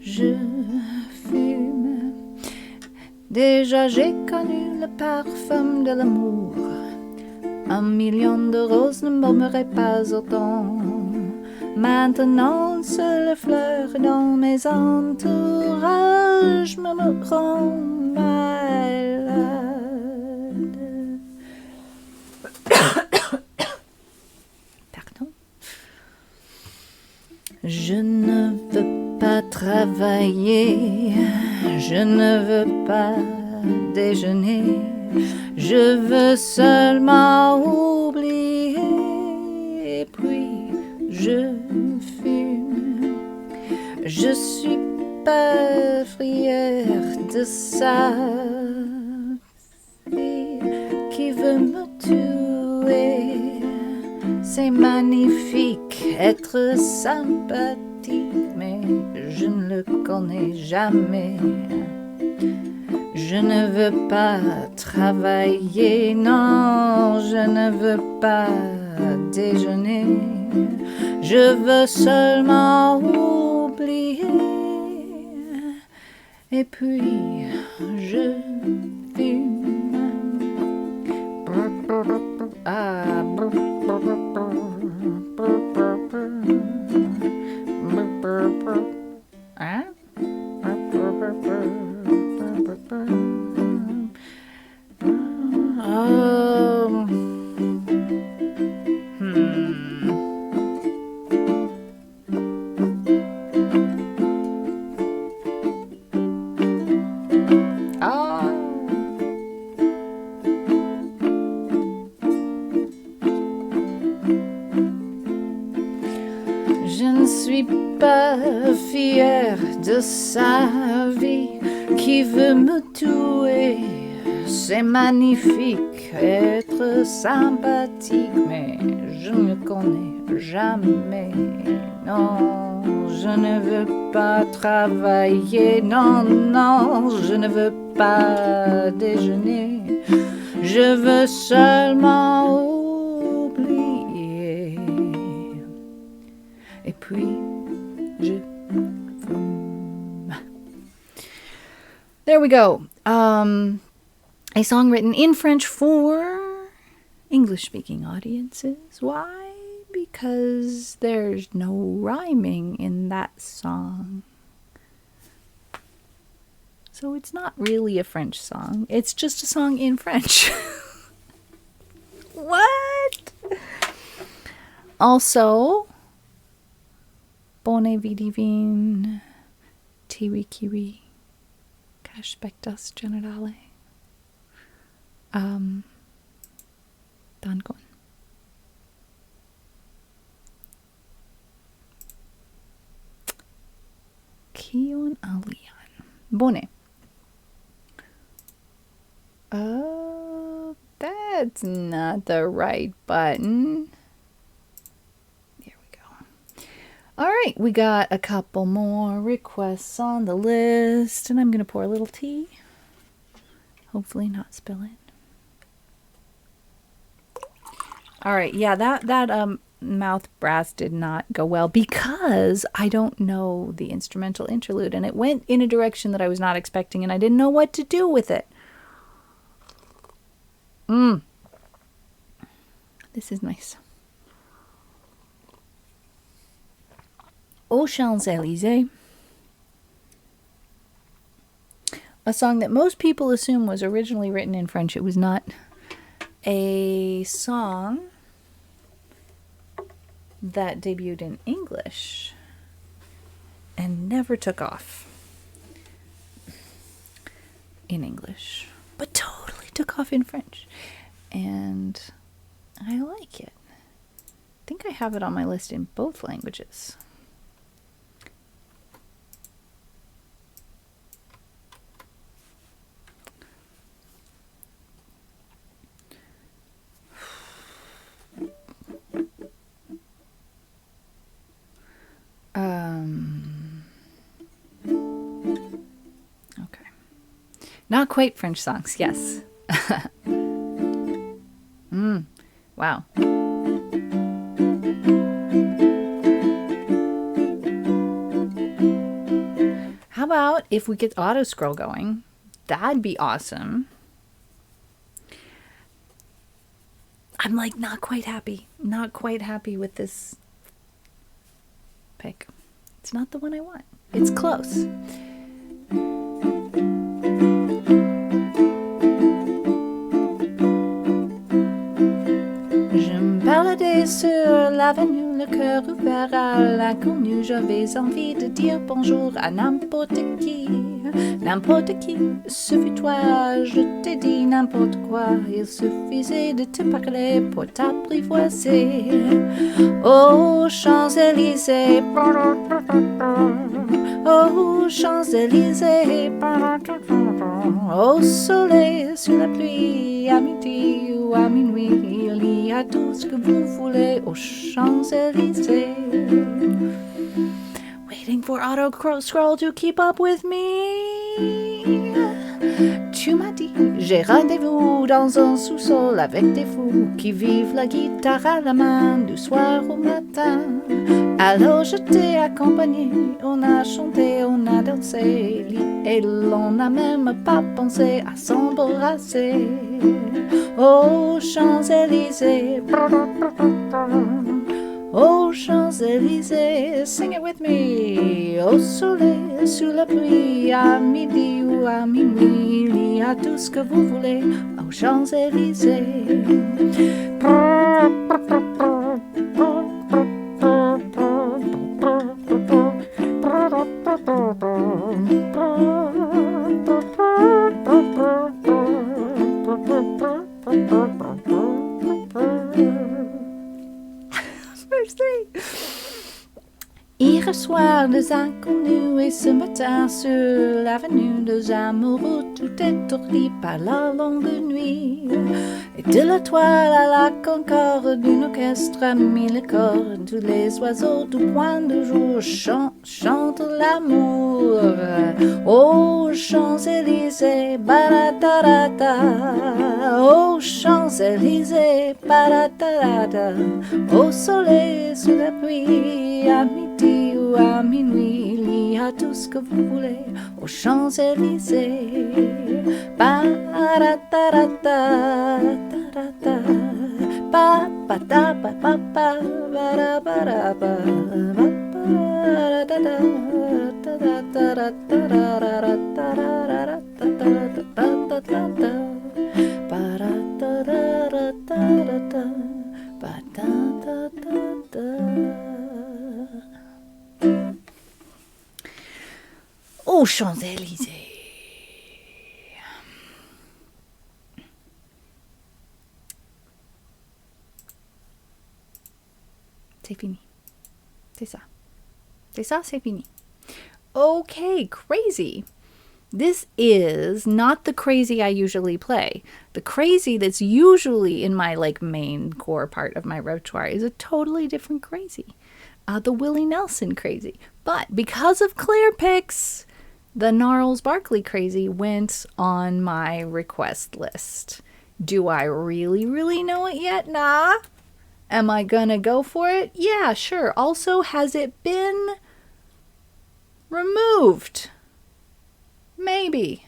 je fume. Déjà, j'ai connu le parfum de l'amour. 1 million de roses ne m'aimerait pas autant. Maintenant, seules les fleurs dans mes entourages me rendent malade. Pardon. Je ne veux pas travailler. Je ne veux pas déjeuner. Je veux seulement oublier. Et puis je fume. Je suis pas fière de ça. Fille qui veut me tuer. C'est magnifique être sympathique, mais je ne le connais jamais. Je ne veux pas travailler, non, je ne veux pas déjeuner. Je veux seulement oublier. Et puis, je fume. Ah, hein? Je ne suis pas fière de sa vie qui veut me tuer. C'est magnifique être sympathique, mais je ne connais jamais. Non, je ne veux pas travailler. Non, non, je ne veux pas déjeuner. Je veux seulement oublier. Et puis, je fume. There we go. A song written in French for English-speaking audiences. Why? Because there's no rhyming in that song. So it's not really a French song. It's just a song in French. What? Also, Bone vidivin, tiwi kiwi, cashpectus generale. Dankon. Kion alian. Bone. Oh, that's not the right button. There we go. All right, we got a couple more requests on the list, and I'm going to pour a little tea. Hopefully not spill it. All right, yeah, that mouth brass did not go well because I don't know the instrumental interlude, and it went in a direction that I was not expecting, and I didn't know what to do with it. This is nice. Aux Champs-Élysées, a song that most people assume was originally written in French. It was not. A song that debuted in English and never took off in English, but totally took off in French. And I like it. I think I have it on my list in both languages. Okay. Not quite French songs, yes. Wow. How about if we get auto scroll going? That'd be awesome. I'm like not quite happy with this pick. It's not the one I want. It's close. Baladé sur l'avenue, le cœur ouvert à l'inconnu, j'avais envie de dire bonjour à n'importe qui. N'importe qui, ce fut toi, je t'ai dit n'importe quoi. Il suffisait de te parler pour t'apprivoiser. Aux Champs-Élysées, aux Champs-Élysées, au soleil, sur la pluie, à midi ou à minuit, il y a tout ce que vous voulez aux Champs-Élysées. Waiting for auto scroll to keep up with me. tu m'as dit, j'ai rendez-vous dans un sous-sol avec des fous qui vivent la guitare à la main du soir au matin. Alors je t'ai accompagné, on a chanté, on a dansé, et l'on n'a même pas pensé à s'embrasser. Aux Champs-Élysées, aux Champs-Élysées, sing it with me. Au soleil, sous la pluie, à midi ou à minuit, il y a tout ce que vous voulez aux Champs-Élysées. Hier soir, des inconnus, et ce matin sur l'avenue, des amoureux, tout étourdis par la longue nuit. Et de la toile à la concorde, d'un orchestre à mille cordes, tous les oiseaux du point de jour chantent l'amour. Aux Champs-Élysées, baratarata, aux Champs-Élysées, baratarata, au soleil, sous la pluie, à midi ou à minuit, il y a tout ce que vous voulez aux Champs-Élysées. Baratarata, tarata, pa pa ta pa pa pa, bara bara ba, ba da da da da da da da aux Champs-Élysées. C'est fini. C'est ça. C'est ça, c'est fini. Okay, crazy. This is not the crazy I usually play. The crazy that's usually in my main core part of my repertoire is a totally different crazy. The Willie Nelson crazy. But because of Claire picks, the Gnarls Barkley crazy went on my request list. Do I really, really know it yet? Nah. Am I gonna go for it? Yeah, sure. Also, has it been removed? Maybe.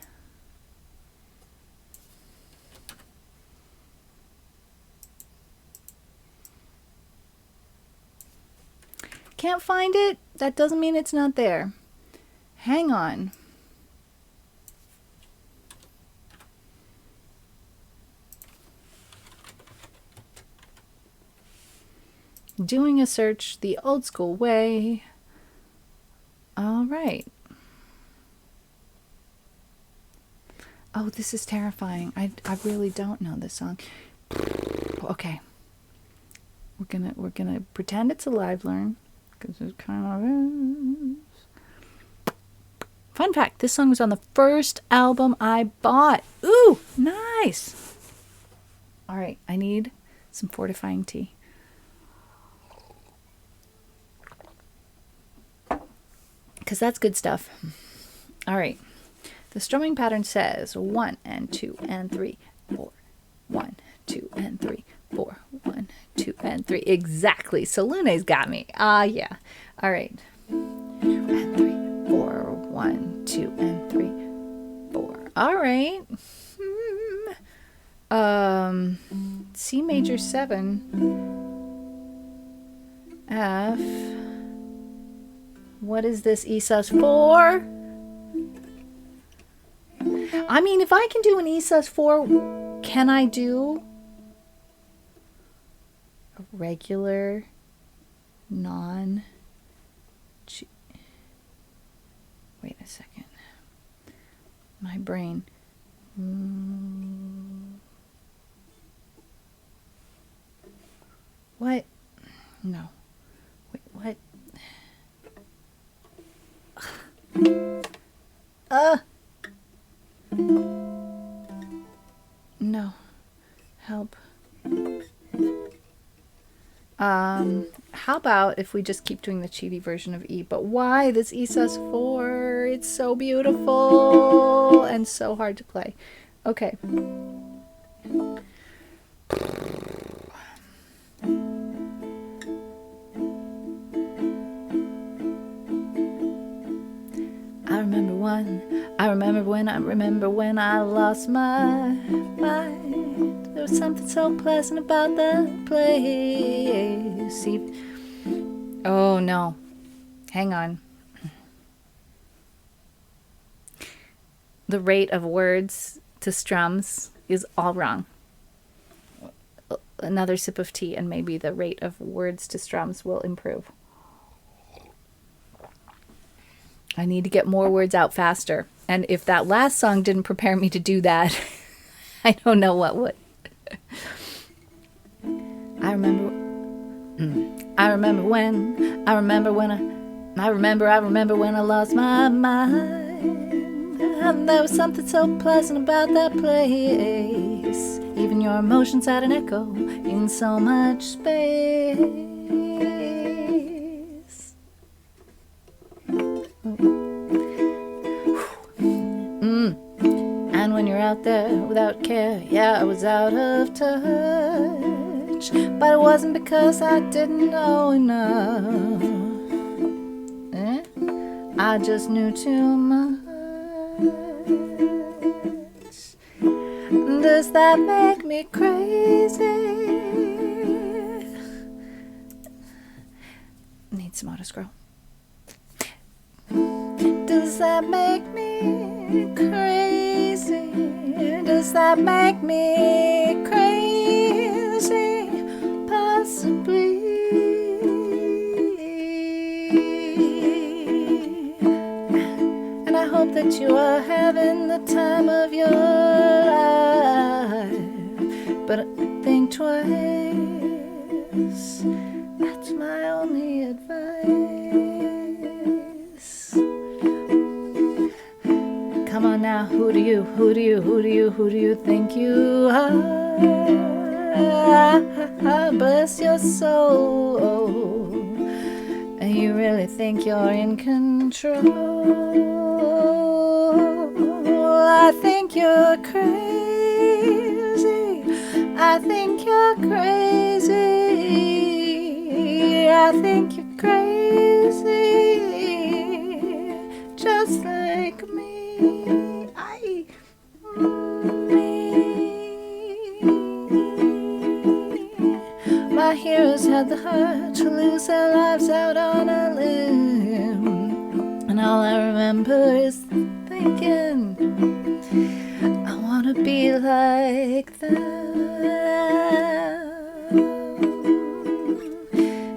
Can't find it? That doesn't mean it's not there. Hang on. Doing a search the old school way. All right. Oh, this is terrifying. I really don't know this song. Okay. We're gonna pretend it's a live learn, because it kind of is. Fun fact, this song was on the first album I bought. Ooh, nice. All right, I need some fortifying tea. Because that's good stuff. All right. The strumming pattern says 1 and 2 and 3, 4. 1, 2 and 3, 4. 1, 2 and 3. Exactly. So Lune's got me. Yeah. All right. 2 and 3, 4. 1, 2 and 3, 4. All right. C major 7. F. What is this E sus4? I mean, if I can do an E sus4, can I do a regular non... Wait a second. My brain. What? No. Wait, what? No. Help. How about if we just keep doing the cheaty version of E? But why this E sus4? It's so beautiful and so hard to play. Okay. I remember when I lost my mind. There was something so pleasant about that place. Oh no. Hang on. The rate of words to strums is all wrong. Another sip of tea and maybe the rate of words to strums will improve. I need to get more words out faster. And if that last song didn't prepare me to do that, I don't know what would. I remember when I lost my mind. And there was something so pleasant about that place. Even your emotions had an echo in so much space. And when you're out there without care, yeah, I was out of touch. But it wasn't because I didn't know enough. I just knew too much. Does that make me crazy? Need some auto scroll. Does that make me crazy? Does that make me crazy? Possibly. And I hope that you are having the time of your life. But think twice. That's my only advice. Come on now, who do you think you are? Bless your soul. You really think you're in control? I think you're crazy. I think you're crazy. I think you're crazy. Just like me. My heroes had the heart to lose their lives out on a limb. And all I remember is thinking, I want to be like them.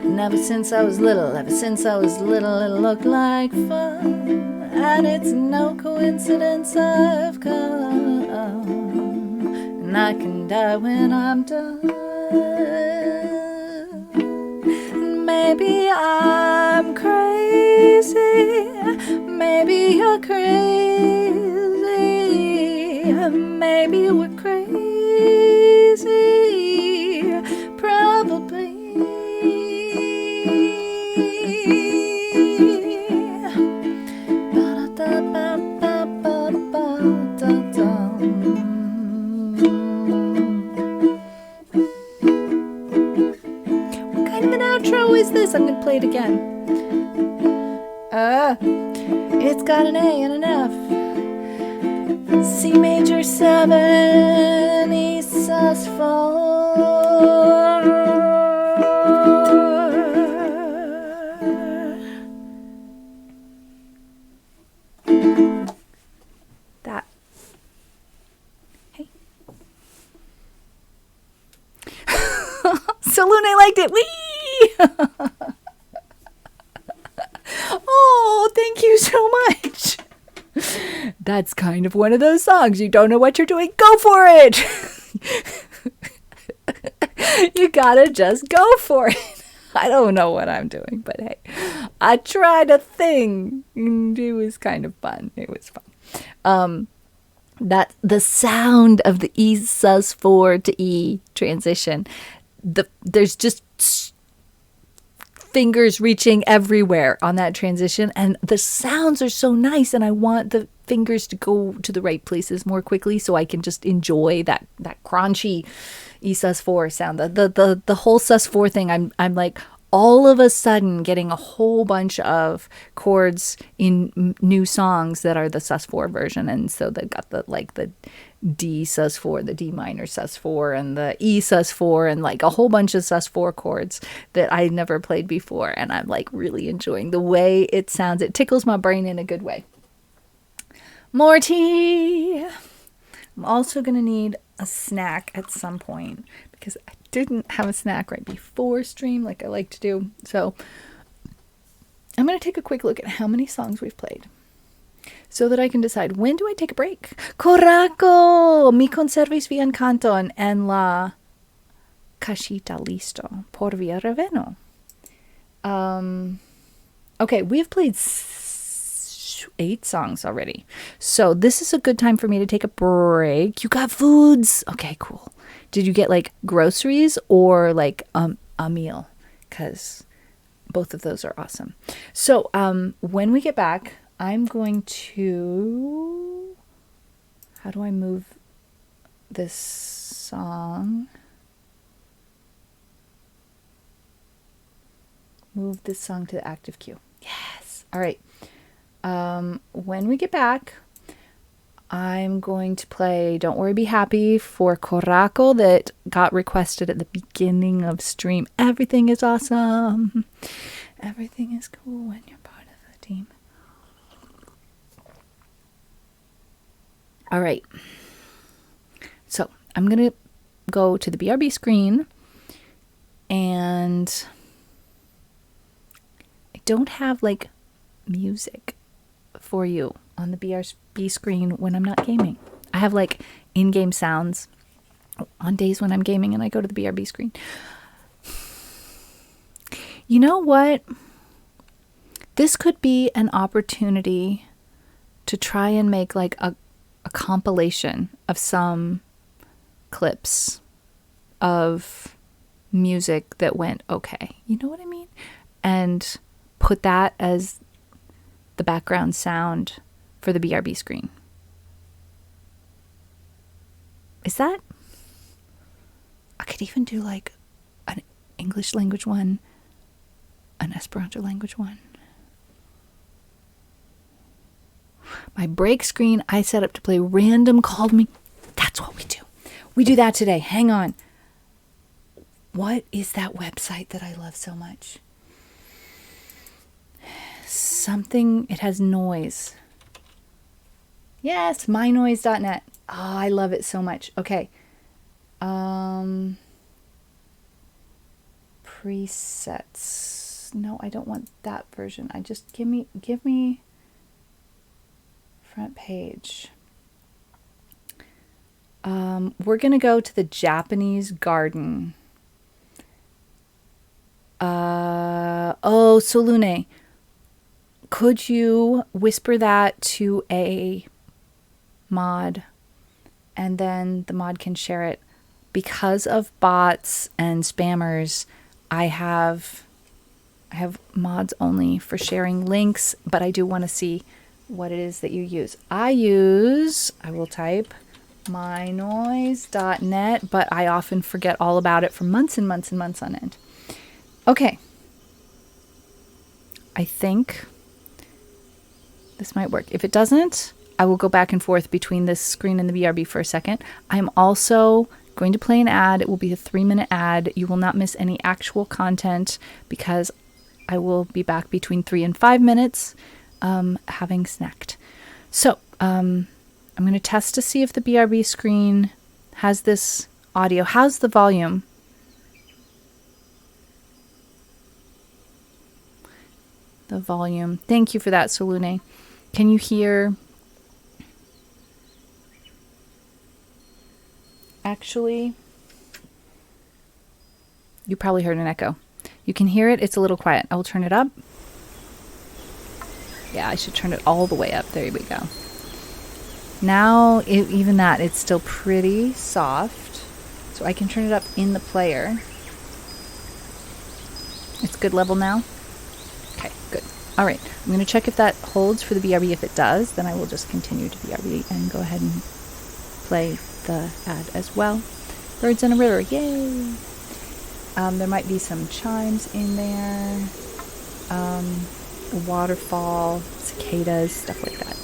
And ever since I was little, it looked like fun. And it's no coincidence I've come. And I can die when I'm done. Maybe I'm crazy. Maybe you're crazy. Maybe we're crazy. Probably. Is this? I'm gonna play it again. It's got an A and an F. C major 7, E sus 4. That. Hey. So Luna liked it. Whee! Oh, thank you so much. That's kind of one of those songs. You don't know what you're doing. Go for it. You gotta just go for it. I don't know what I'm doing, but hey, I tried a thing. It was kind of fun. It was fun. That the sound of the E sus 4 to E transition. There's just fingers reaching everywhere on that transition, and the sounds are so nice, and I want fingers to go to the right places more quickly so I can just enjoy that crunchy E sus4 sound. The whole sus4 thing, I'm like all of a sudden getting a whole bunch of chords in new songs that are the sus4 version. And so they've got the D sus4, the D minor sus4, and the E sus4, and like a whole bunch of sus4 chords that I never played before. And I'm like really enjoying the way it sounds. It tickles my brain in a good way. More tea. I'm also going to need a snack at some point because I didn't have a snack right before stream like I like to do. So I'm going to take a quick look at how many songs we've played so that I can decide when do I take a break. Coraco, mi conservis vian canton en la cachita listo por via reveno. Okay, we've played 8 songs already. So this is a good time for me to take a break. You got foods. Okay, cool. Did you get like groceries or like a meal? Because both of those are awesome. So when we get back, I'm going to... How do I move this song? Move this song to the active queue. Yes. All right. When we get back, I'm going to play Don't Worry Be Happy for Coraco that got requested at the beginning of stream. Everything is awesome. Everything is cool when you're part of the team. All right. So I'm going to go to the BRB screen, and I don't have like music for you on the BRB screen when I'm not gaming. I have like in-game sounds on days when I'm gaming and I go to the BRB screen. You know what? This could be an opportunity to try and make like a compilation of some clips of music that went okay. You know what I mean? And put that as the background sound for the BRB screen. Is that? I could even do like an English language one, an Esperanto language one. My break screen I set up to play Random Called Me. That's what we do. We do that today. Hang on. What is that website that I love so much? Something, it has noise. Yes, mynoise.net. Oh, I love it so much. Okay. Presets. No, I don't want that version. I just give me front page. We're going to go to the Japanese garden. Solune. Could you whisper that to a mod and then the mod can share it? Because of bots and spammers, I have mods only for sharing links, but I do want to see what it is that you use. I will type mynoise.net, but I often forget all about it for months and months and months on end. Okay. I think this might work. If it doesn't, I will go back and forth between this screen and the BRB for a second. I'm also going to play an ad. It will be a 3-minute ad. You will not miss any actual content because I will be back between 3 and 5 minutes having snacked. So I'm going to test to see if the BRB screen has this audio. How's the volume? The volume. Thank you for that, Solune. Can you hear? Actually, you probably heard an echo. You can hear it. It's a little quiet. I will turn it up. Yeah, I should turn it all the way up. There we go. Now, even that, it's still pretty soft. So I can turn it up in the player. It's good level now. Okay, good. All right, I'm going to check if that holds for the BRB. If it does, then I will just continue to BRB and go ahead and play the ad as well. Birds in a river, yay! There might be some chimes in there, a waterfall, cicadas, stuff like that.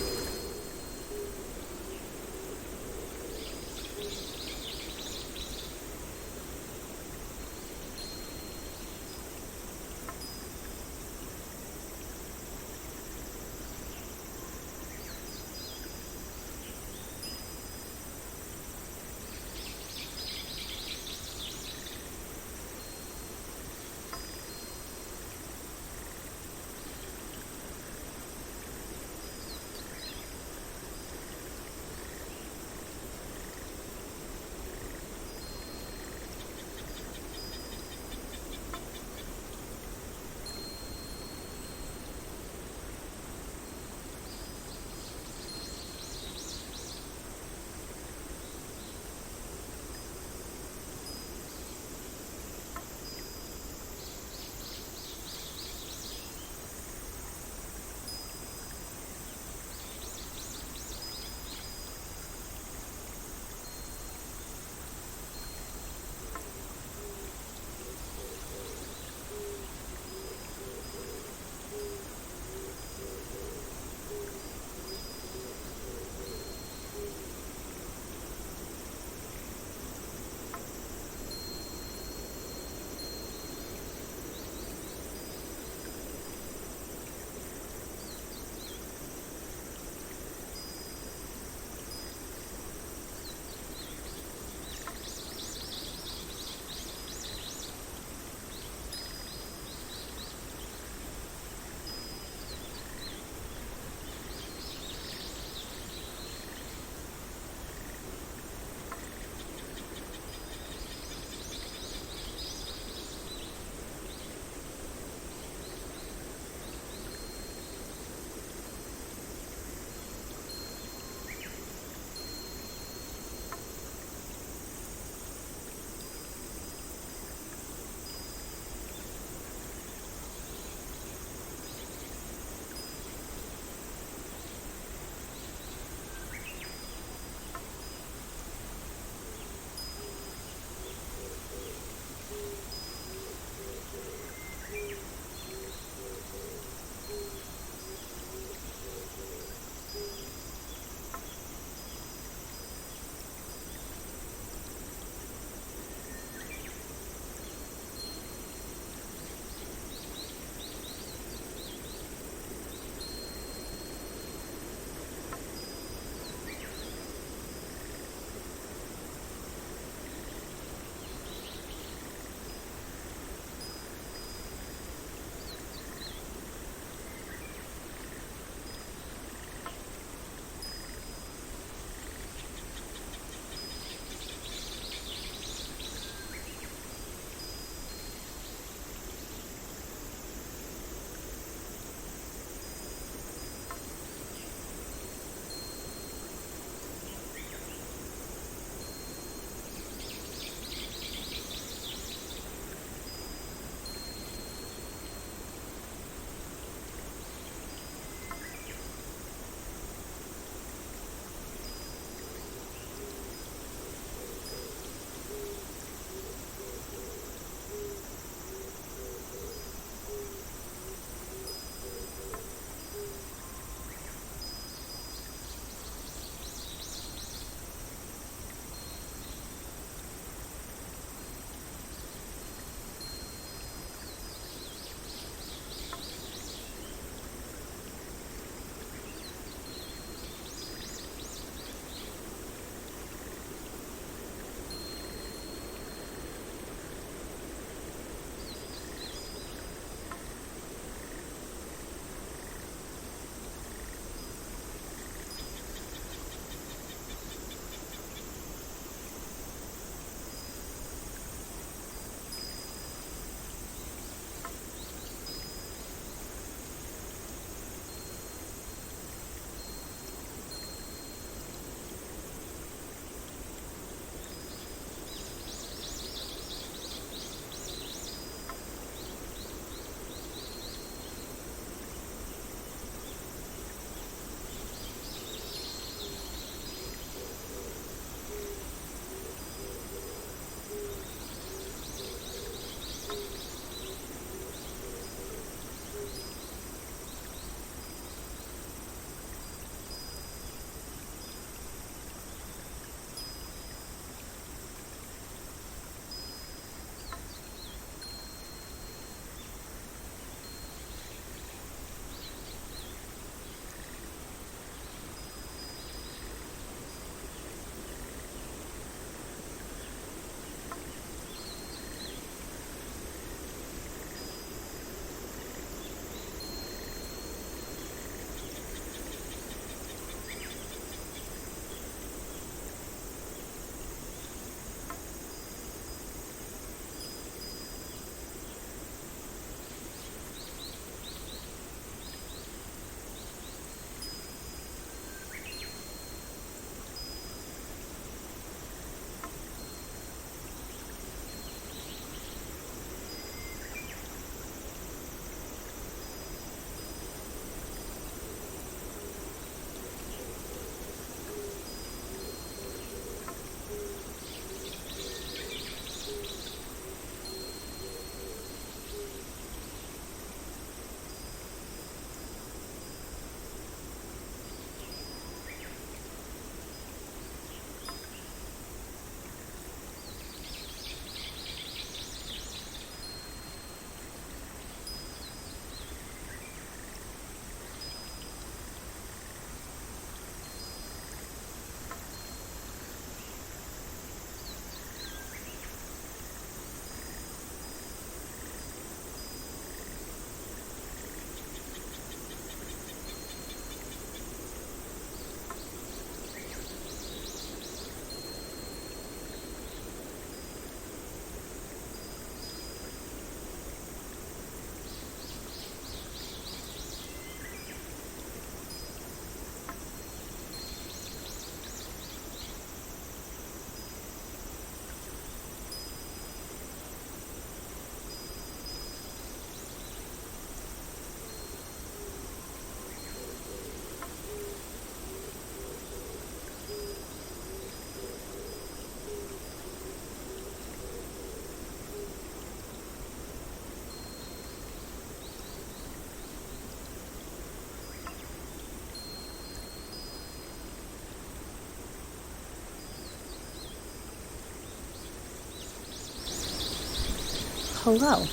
hello.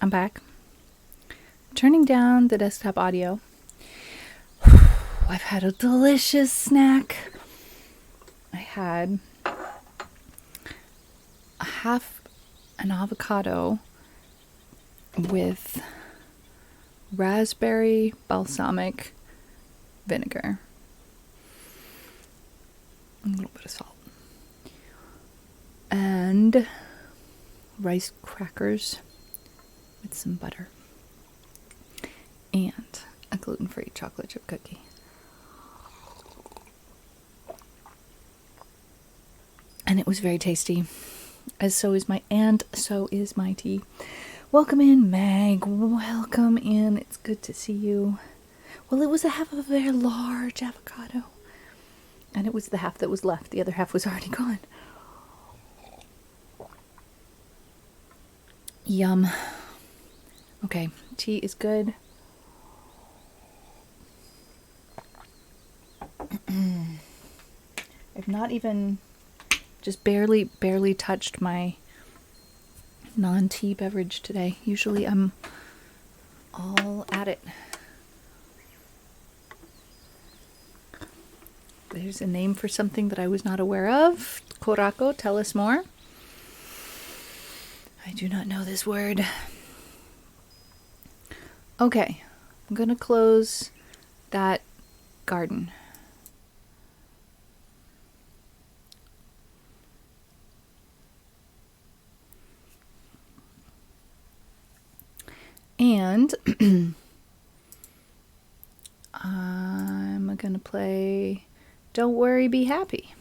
I'm back. Turning down the desktop audio. I've had a delicious snack. I had half an avocado with raspberry balsamic vinegar. A little bit of salt. And rice crackers with some butter. And a gluten-free chocolate chip cookie. And it was very tasty. So is my tea. Welcome in, Meg. Welcome in. It's good to see you. Well, it was a half of a very large avocado. And it was the half that was left. The other half was already gone. Yum. Okay, tea is good. I've not even just barely touched my non-tea beverage today. Usually I'm all at it. There's a name for something that I was not aware of. Korako, tell us more. I do not know this word. Okay, I'm going to close that garden. And I'm going to play Don't Worry, Be Happy.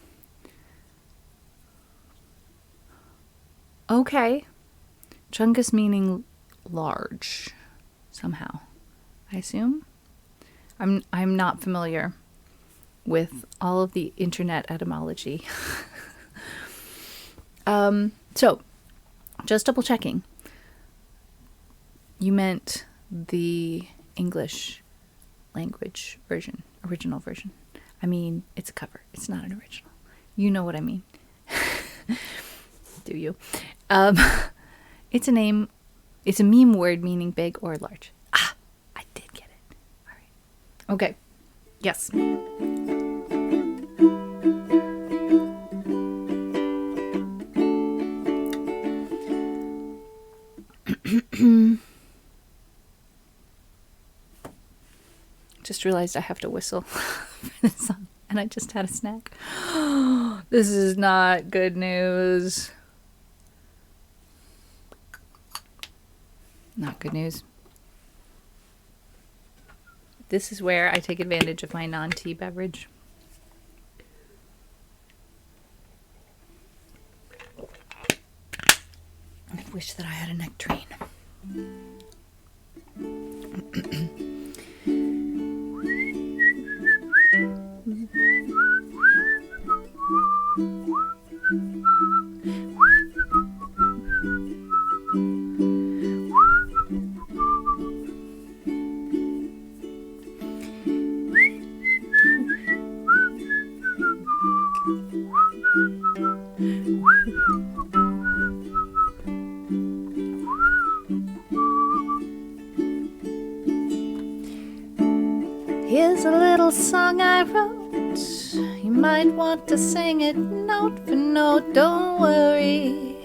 Okay. Chungus meaning large, somehow, I assume. I'm not familiar with all of the internet etymology. So, just double checking. You meant the English language version, original version. I mean, it's a cover. It's not an original. You know what I mean. Do you? It's a name. It's a meme word meaning big or large. Ah, I did get it. All right. Okay. Yes. Just realized I have to whistle for this song, and I just had a snack. This is not good news. Not good news. This is where I take advantage of my non-tea beverage. I wish that I had a nectarine. Here's a little song I wrote. You might want to sing it note for note. Don't worry,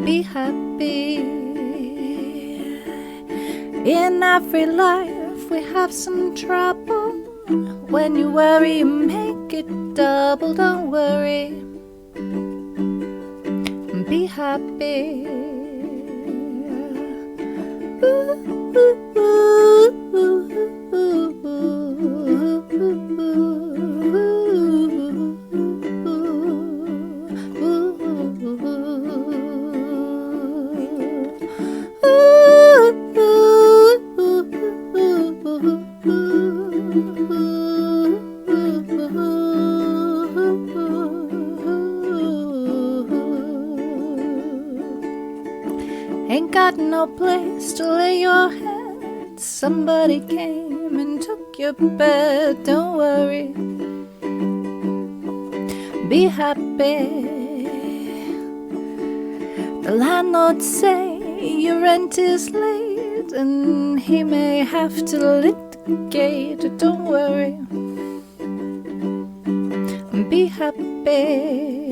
be happy. In every life we have some trouble. When you worry, you make it double. Don't worry, be happy. Ooh, ooh, ooh, ooh, ooh, Ain't got no place to lay your head. Somebody came and took your bed. Don't worry, be happy. The landlord say your rent is late and he may have to litigate. Don't worry, be happy.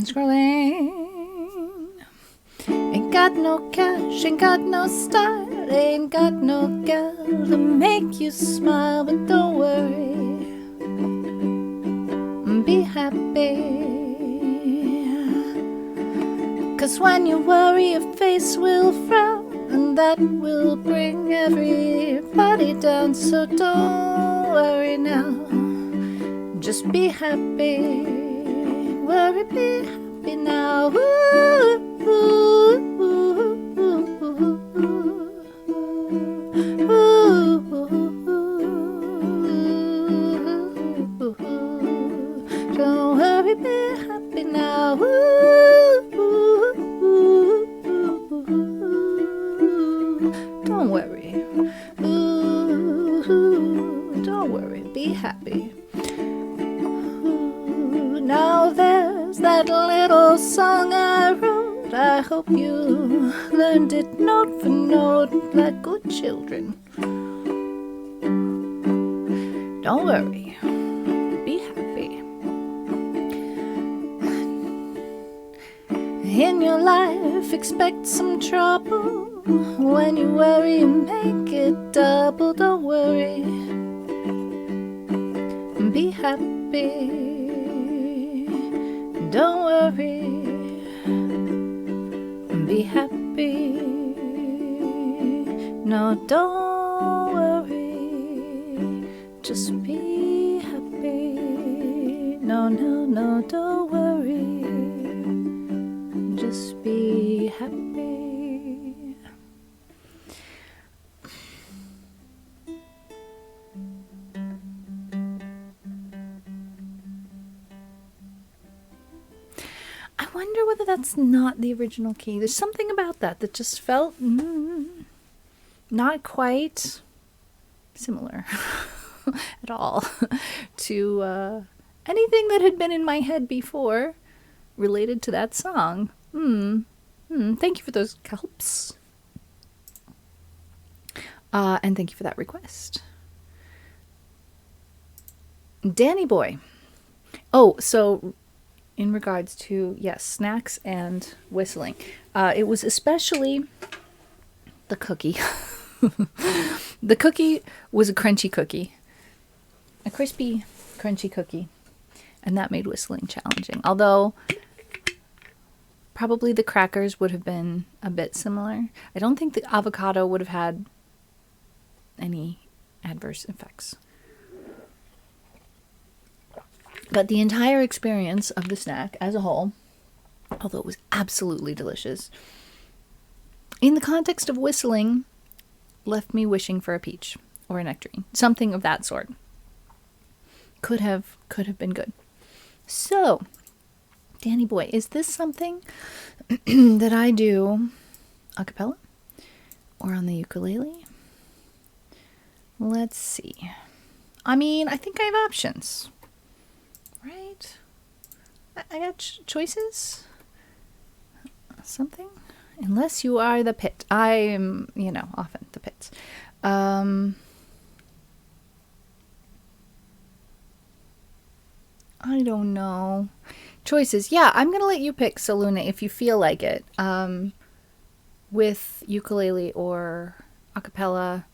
Scrolling. Ain't got no cash, ain't got no style, ain't got no gal to make you smile, but don't worry, be happy. 'Cause when you worry, your face will frown, and that will bring everybody down. So don't worry now, just be happy. Worry, be happy now. Don't worry, be happy now. Don't worry. Don't worry, be happy. Now there's that little song I wrote. I hope you learned it note for note like good children. Don't worry, be happy. In your life, expect some trouble. When you worry, make it double. Don't worry, be happy. Don't worry, be happy. No, don't worry, just be happy. No, no, no, don't worry, just be happy. I wonder whether that's not the original key. There's something about that just felt not quite similar at all to anything that had been in my head before related to that song. Thank you for those helps. And thank you for that request. Danny Boy. Oh, so in regards to, yes, snacks and whistling. It was especially the cookie. The cookie was a crunchy cookie. A crispy, crunchy cookie. And that made whistling challenging. Although, probably the crackers would have been a bit similar. I don't think the avocado would have had any adverse effects. But the entire experience of the snack as a whole, although it was absolutely delicious, in the context of whistling, left me wishing for a peach or a nectarine. Something of that sort. Could have been good. So, Danny Boy, is this something that I do a cappella or on the ukulele? Let's see. I mean, I think I have options. Right? I got choices? Something? Unless you are the pit. I am, often the pits. I don't know. Choices. Yeah, I'm going to let you pick, Saluna, if you feel like it. With ukulele or a cappella.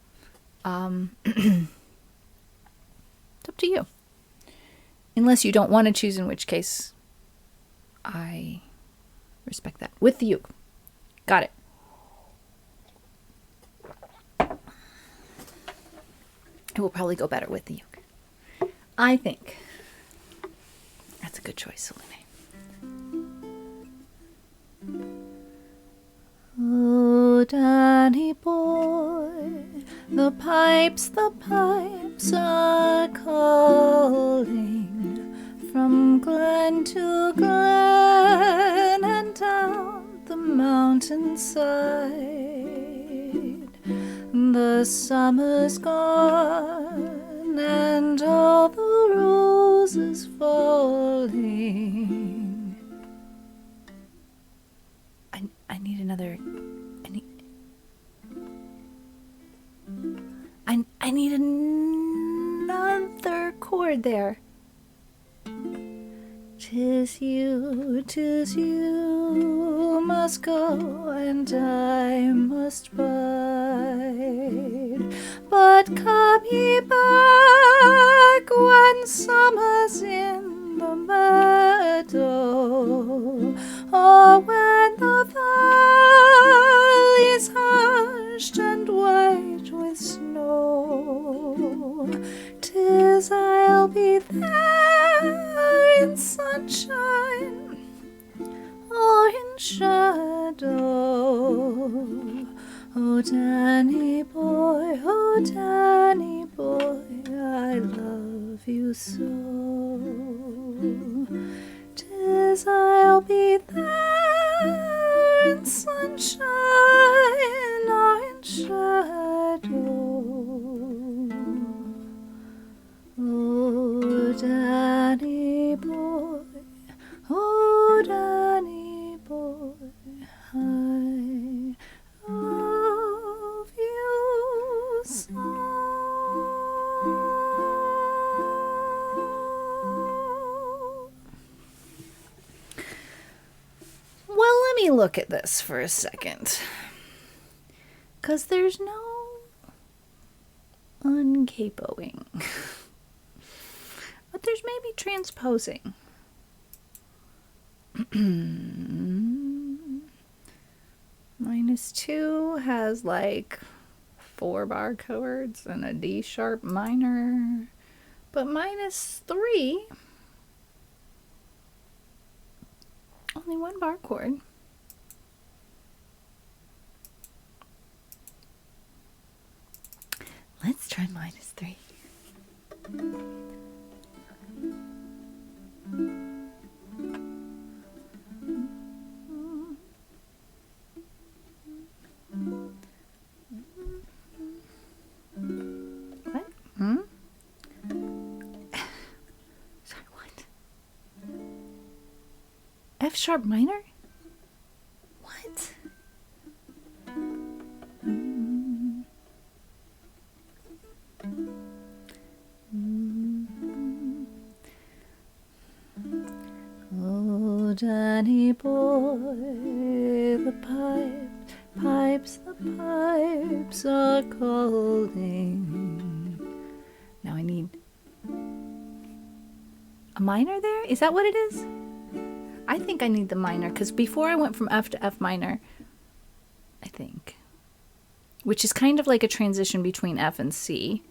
It's up to you. Unless you don't want to choose, in which case I respect that. With the uke. Got it. It will probably go better with the uke. I think that's a good choice, Selene. Oh, Danny boy, the pipes are calling from glen to glen, inside. The summer's gone and all the roses falling. I need another. I need another chord there. 'Tis you must go and I must bide. But come ye back when summer's in the meadow, or when the valley's hushed and white with snow. 'Tis I'll be there in sunshine or in shadow. Oh, Danny boy, I love you so. 'Tis I'll be there in sunshine or in shadow. Oh, Danny boy, I love you so. Well, let me look at this for a second. 'Cause there's no uncapoing. But there's maybe transposing. -2 has like 4 bar chords and a D sharp minor. But -3, only 1 bar chord. Let's try -3. What? Sorry, what? F sharp minor? What? Oh, Danny boy, the pipes are calling. Now I need a minor there? Is that what it is? I think I need the minor, because before I went from F to F minor, I think. Which is kind of like a transition between F and C.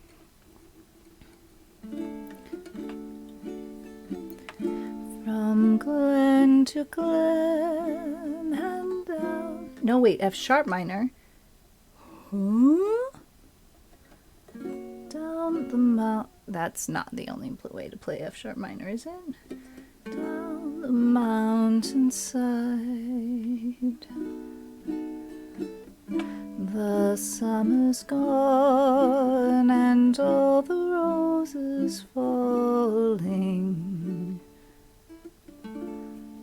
From glen to glen and down. No, wait, F sharp minor. Huh? Down the mountain. That's not the only way to play F sharp minor, is it? Down the mountainside. The summer's gone and all the roses falling.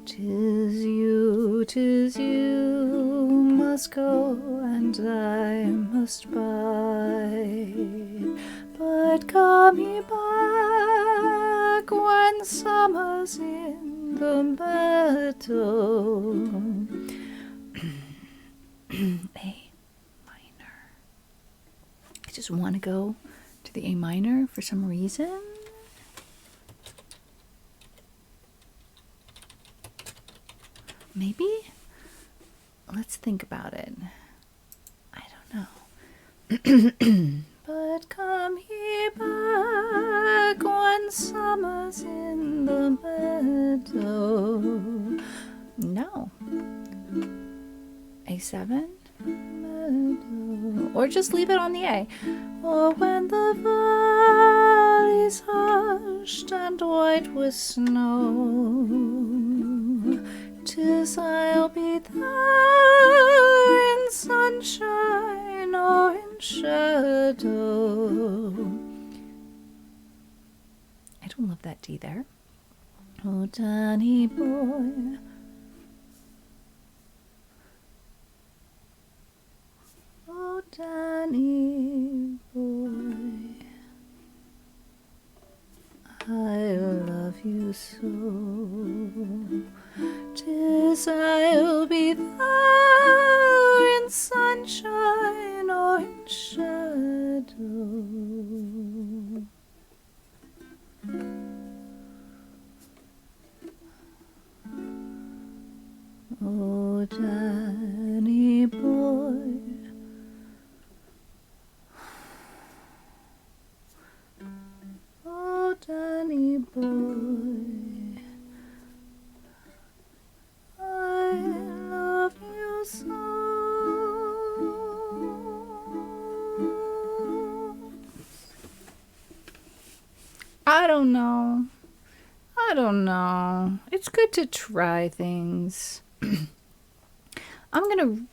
'Tis you must go and I must bide. But come ye back when summer's in the meadow. A minor. I just want to go to the A minor for some reason. Maybe? Let's think about it. I don't know. But come ye back when summer's in the meadow. No. A7? Meadow. Or just leave it on the A. Or when the valley's hushed and white with snow, 'tis I'll be there shadow. I don't love that D there. Oh, Danny boy. Oh, Danny boy. I love you so. 'Tis I'll be there in sunshine or in shadow. Oh, Danny boy. Oh, Danny boy. I love you so. I don't know. It's good to try things. I'm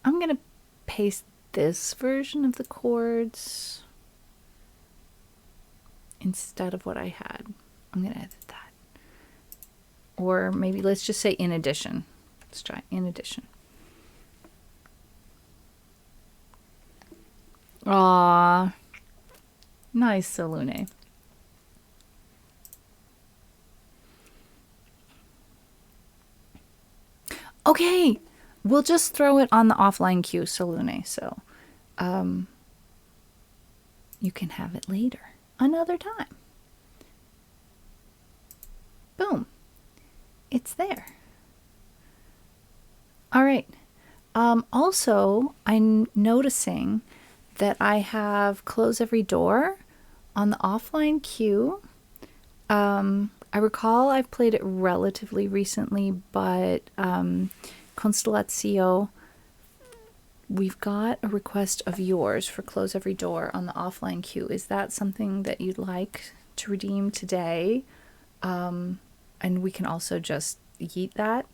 gonna paste this version of the chords instead of what I had. I'm gonna edit that. Or maybe let's just say in addition. Let's try in addition. Aww. Nice, Alena. Okay, we'll just throw it on the offline queue, Alena, so you can have it later, another time. Boom. It's there. All right. Also, I'm noticing that I have Close Every Door on the offline queue. I recall I've played it relatively recently, but Constellatio, we've got a request of yours for Close Every Door on the offline queue. Is that something that you'd like to redeem today? And we can also just yeet that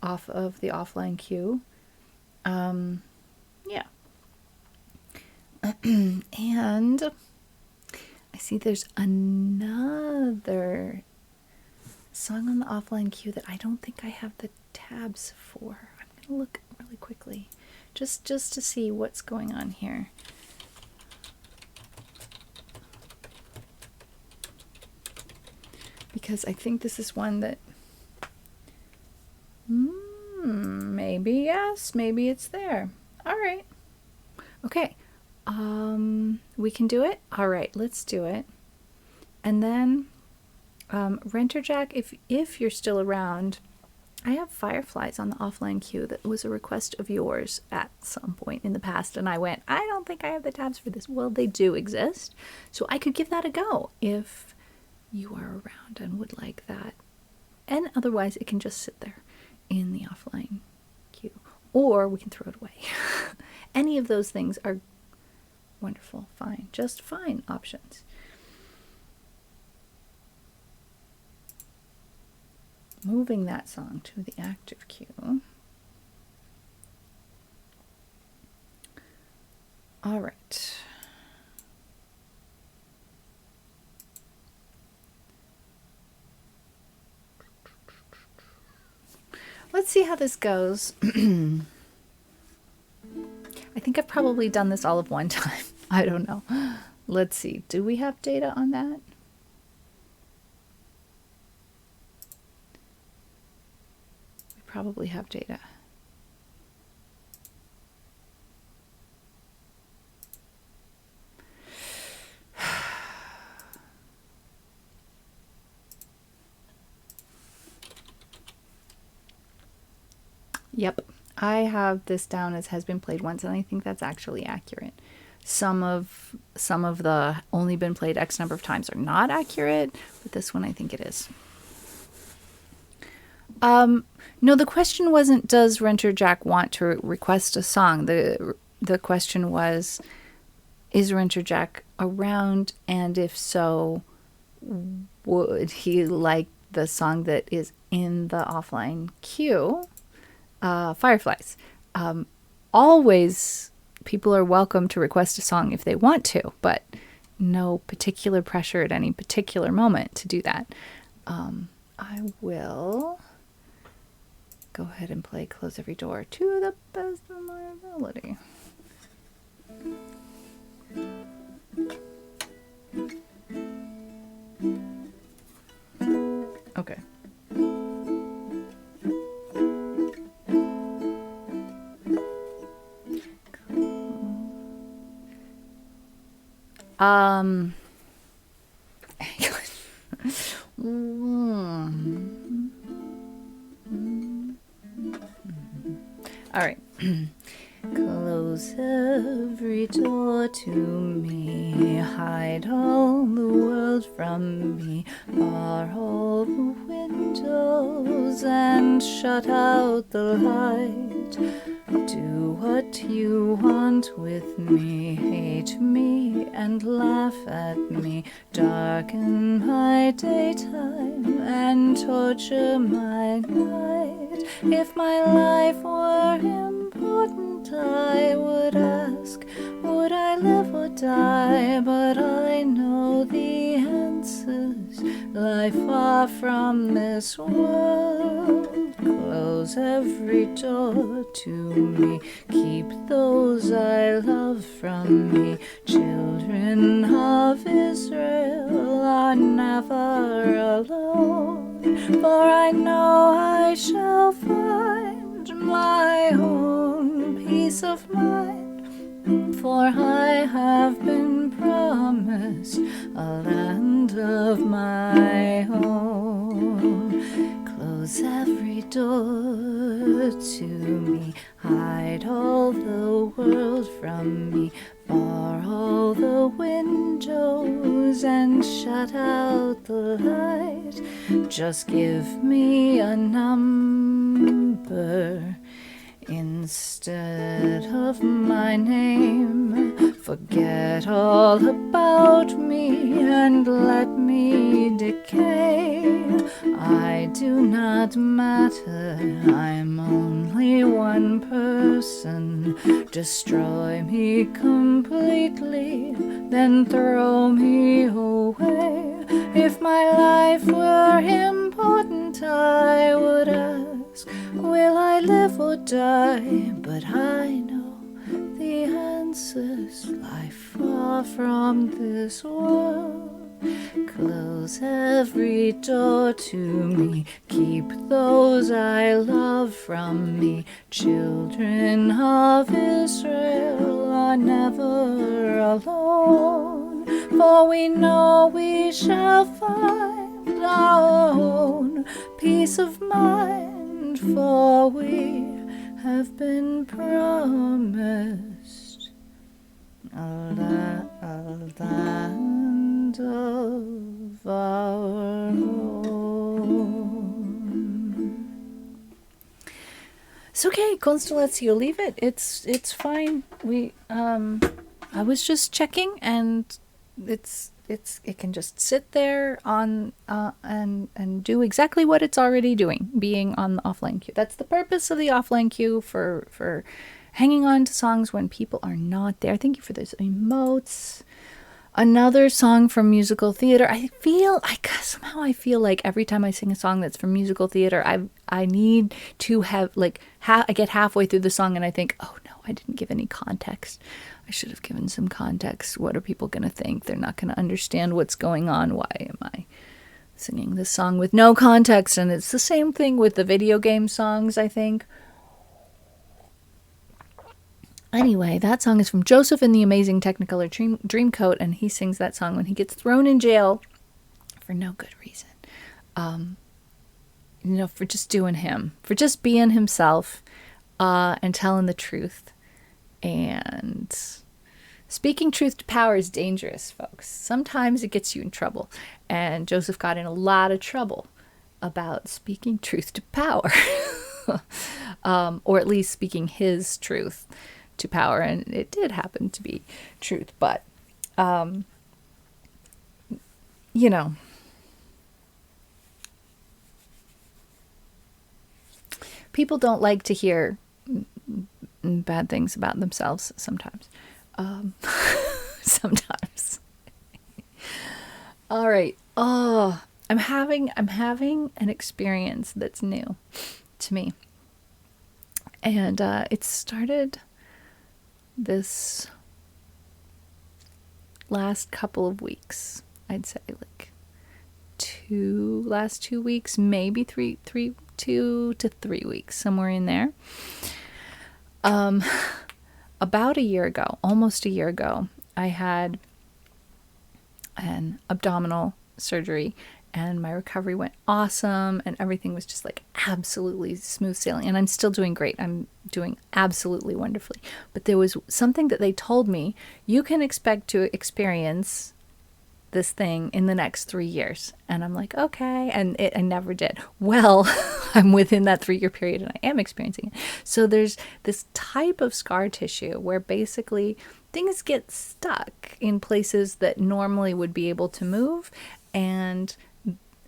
off of the offline queue. Yeah. And I see there's another song on the offline queue that I don't think I have the tabs for. I'm gonna look really quickly just to see what's going on here. Because I think this is one that maybe yes, maybe it's there. All right. Okay. We can do it. All right, let's do it. And then Renter Jack, if you're still around, I have Fireflies on the offline queue that was a request of yours at some point in the past, and I went, I don't think I have the tabs for this. Well, they do exist, so I could give that a go if you are around and would like that. And otherwise, it can just sit there in the offline queue, or we can throw it away. Any of those things are wonderful, fine, just fine options. Moving that song to the active queue. All right. Let's see how this goes. I think I've probably done this all of one time. I don't know. Let's see. Do we have data on that? We probably have data. Yep, I have this down as has been played once, and I think that's actually accurate. Some of the only been played X number of times are not accurate, but this one I think it is. No, the question wasn't, does Renter Jack want to request a song? The question was, is Renter Jack around, and if so, would he like the song that is in the offline queue? Fireflies. Always people are welcome to request a song if they want to, but no particular pressure at any particular moment to do that. I will go ahead and play Close Every Door to the best of my ability. Okay. All right. Close every door to me, hide all the world from me, bar all the windows and shut out the light. Do what you want with me, hate me and laugh at me, darken my daytime and torture my night. If my life were important, I would ask, would I live or die? But I know the answers lie far from this world. Close every door to me, keep those I love from me. Children of Israel are never alone, for I know I shall find my own peace of mind, for I have been promised a land of my own. Close every door to me, hide all the world from me, bar all the windows and shut out the light. Just give me a number instead of my name. Forget all about me and let me decay. I do not matter, I'm only one person. Destroy me completely, then throw me away. If my life were important, I would ask, will I live or die? But I know the answers lie far from this world. Close every door to me, keep those I love from me. Children of Israel are never alone, for we know we shall find our own peace of mind, for we have been promised a land of our own. It's okay, Constellatio, leave it. It's fine. I was just checking, and it can just sit there on and do exactly what it's already doing, being on the offline queue. That's the purpose of the offline queue, for hanging on to songs when people are not there. Thank you for those emotes. Another song from musical theater. I feel like every time I sing a song that's from musical theater, I need to have I get halfway through the song and I think, oh no, I didn't give any context. I should have given some context. What are people going to think? They're not going to understand what's going on. Why am I singing this song with no context? And it's the same thing with the video game songs, I think. Anyway, that song is from Joseph and the Amazing Technicolor Dreamcoat, and he sings that song when he gets thrown in jail for no good reason. For just doing him, for just being himself, and telling the truth. And speaking truth to power is dangerous, folks. Sometimes it gets you in trouble. And Joseph got in a lot of trouble about speaking truth to power. Or at least speaking his truth to power. And it did happen to be truth. But, people don't like to hear bad things about themselves sometimes. Sometimes. All right. Oh, I'm having an experience that's new to me. And it started this last couple of weeks. I'd say like last 2 weeks, maybe 2 to 3 weeks, somewhere in there. About a year ago, almost a year ago, I had an abdominal surgery, and my recovery went awesome, and everything was just like absolutely smooth sailing. And I'm still doing great. I'm doing absolutely wonderfully. But there was something that they told me, you can expect to experience this thing in the next 3 years. And I'm like, okay. And I never did. Well, I'm within that 3-year period and I am experiencing it. So there's this type of scar tissue where basically things get stuck in places that normally would be able to move. And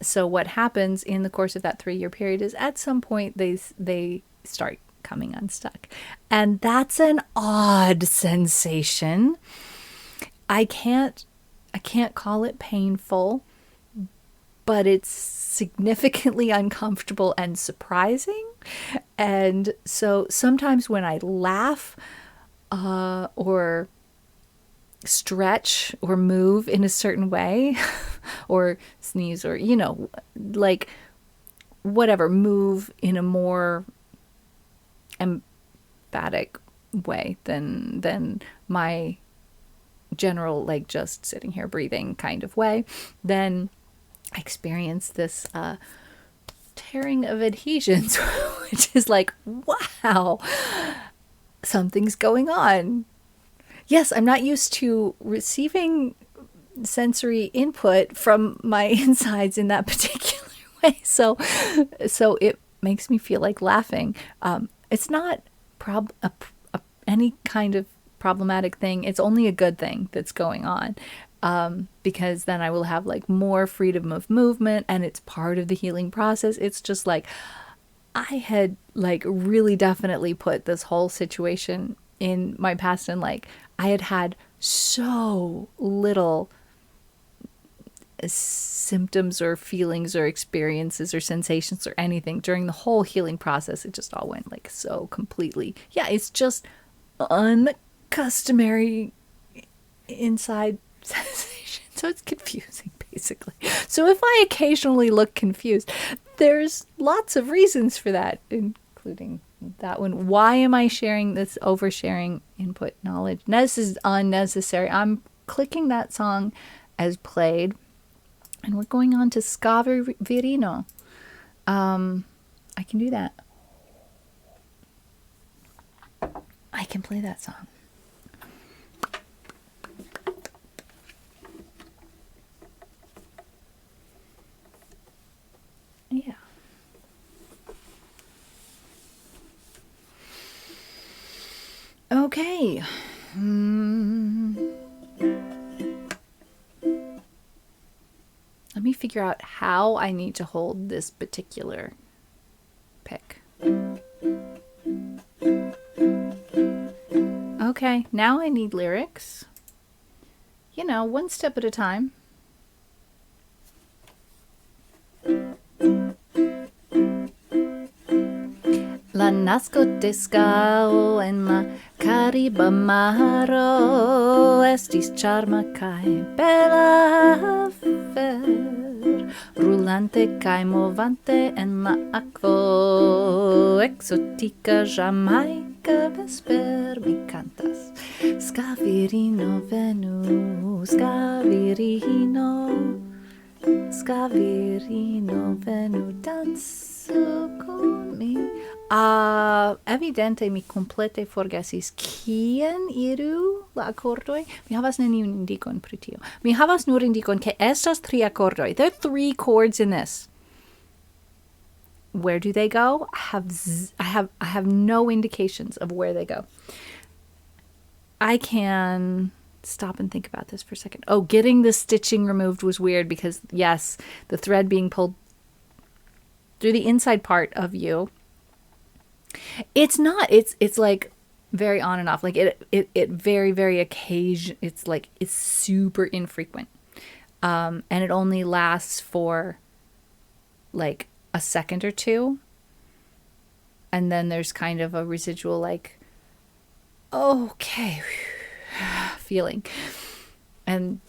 so what happens in the course of that 3-year period is at some point they start coming unstuck. And that's an odd sensation. I can't call it painful, but it's significantly uncomfortable and surprising. And so sometimes when I laugh or stretch or move in a certain way or sneeze or, like whatever, move in a more emphatic way than my general, like just sitting here breathing kind of way, then I experience this tearing of adhesions, which is like, wow, something's going on. Yes, I'm not used to receiving sensory input from my insides in that particular way. So it makes me feel like laughing. It's not any kind of problematic thing. It's only a good thing that's going on, because then I will have like more freedom of movement, and it's part of the healing process. It's just like I had like really definitely put this whole situation in my past, and like I had so little symptoms or feelings or experiences or sensations or anything during the whole healing process. It just all went like so completely. Yeah, it's just uncustomary inside sensation. So it's confusing, basically. So if I occasionally look confused, there's lots of reasons for that, including that one. Why am I sharing this oversharing input knowledge? This is unnecessary. I'm clicking that song as played, and we're going on to Scavirino. I can do that. I can play that song. Yeah. Okay. Let me figure out how I need to hold this particular pick. Okay, now I need lyrics. One step at a time. La nascotescao en la Cariba maro estis charma kai bella ver, rulante kai movante en la aquo, exotica Jamaica vesper mi cantas. Scavirino venu, Scavirino venu danzo con mi. Evidente mi complete forgesis kien iru la akordoj. Mi havas neniun indikon pri tio. Mi havas nur indikon ke estas 3 akordoj. There are 3 chords in this. Where do they go? I have no indications of where they go. I can stop and think about this for a second. Oh, getting the stitching removed was weird because, yes, the thread being pulled through the inside part of you. It's not. It's like very on and off. Like it very, very occasion. It's like, it's super infrequent. And it only lasts for like a second or two. And then there's kind of a residual, like, okay, feeling. And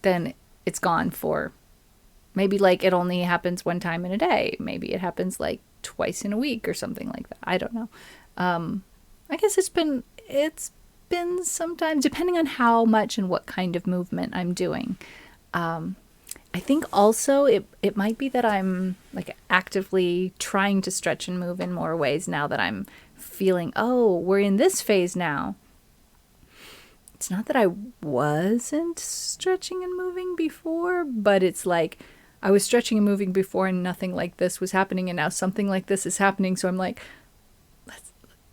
then it's gone for maybe, like, it only happens one time in a day. Maybe it happens like twice in a week or something like that. I don't know. I guess it's been sometimes, depending on how much and what kind of movement I'm doing. I think also it might be that I'm like actively trying to stretch and move in more ways now that I'm feeling, oh, we're in this phase now. It's not that I wasn't stretching and moving before, but it's like I was stretching and moving before and nothing like this was happening, and now something like this is happening. So I'm like,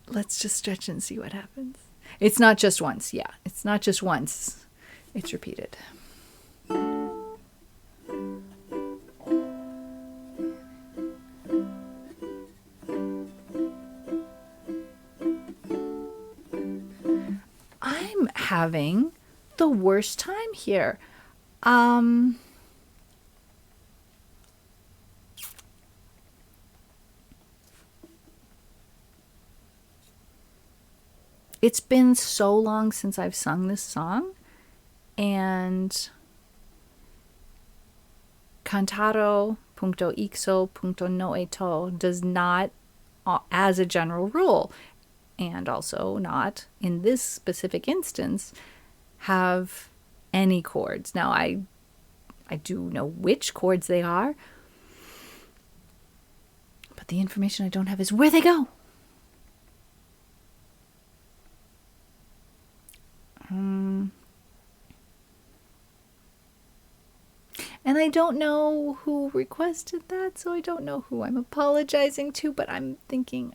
let's just stretch and see what happens. It's not just once. Yeah, it's not just once. It's repeated. I'm having the worst time here. It's been so long since I've sung this song, and cantaro.ixo.noeto does not, as a general rule, and also not in this specific instance, have any chords. Now, I do know which chords they are, but the information I don't have is where they go. And I don't know who requested that, so I don't know who I'm apologizing to, but I'm thinking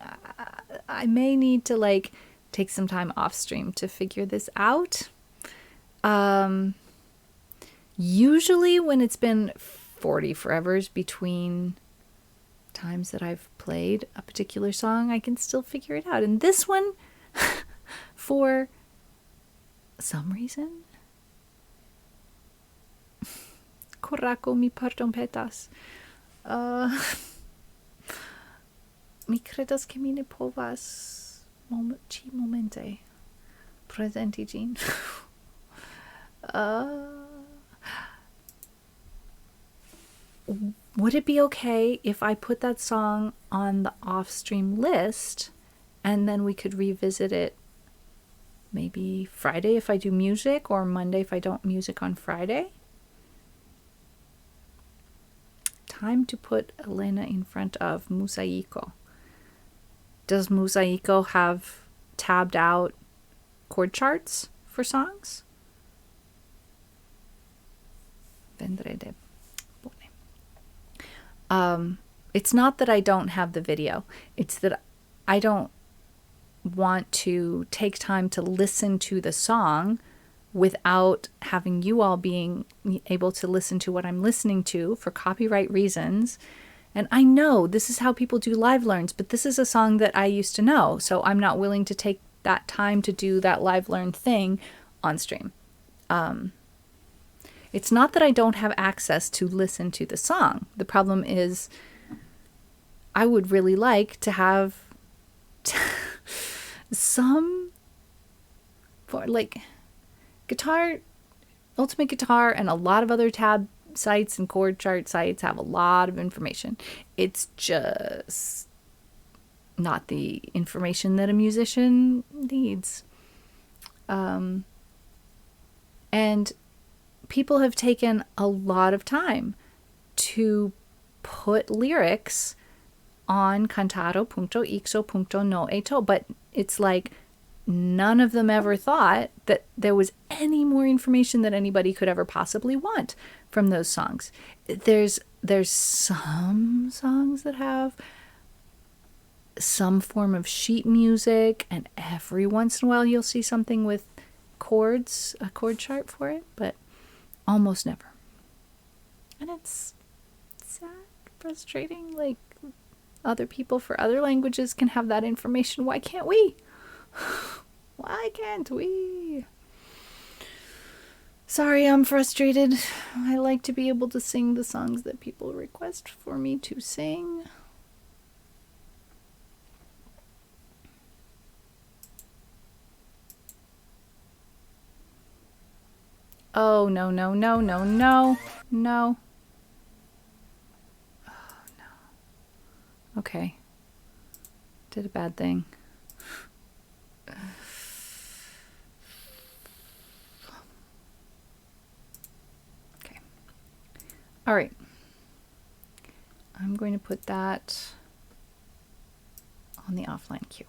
I may need to, like, take some time off stream to figure this out. Usually when it's been 40 forevers between times that I've played a particular song, I can still figure it out. And this one, for some reason, Korako mi pardon petas. Mi credas ke mi ne povas ĉi momente prezenti ĝin. Would it be okay if I put that song on the off-stream list and then we could revisit it maybe Friday if I do music, or Monday if I don't music on Friday? Time to put Alena in front of Musaiko. Does Musaiko have tabbed out chord charts for songs? Vendrede. It's not that I don't have the video. It's that I don't want to take time to listen to the song without having you all being able to listen to what I'm listening to for copyright reasons. And I know this is how people do live learns, but this is a song that I used to know, so I'm not willing to take that time to do that live learn thing on stream. It's not that I don't have access to listen to the song. The problem is I would really like to have some, for like guitar, Ultimate Guitar, and a lot of other tab sites and chord chart sites have a lot of information. It's just not the information that a musician needs. And people have taken a lot of time to put lyrics on cantaro.ixo.noeto, but it's like none of them ever thought that there was any more information that anybody could ever possibly want from those songs. There's some songs that have some form of sheet music, and every once in a while you'll see something with chords, a chord chart for it, but almost never. And it's sad, frustrating. Like, other people for other languages can have that information. Why can't we? Why can't we? Sorry, I'm frustrated. I like to be able to sing the songs that people request for me to sing. Oh, no, no, no, no, no, no. Oh, no. Okay. Did a bad thing. Okay. All right. I'm going to put that on the offline queue.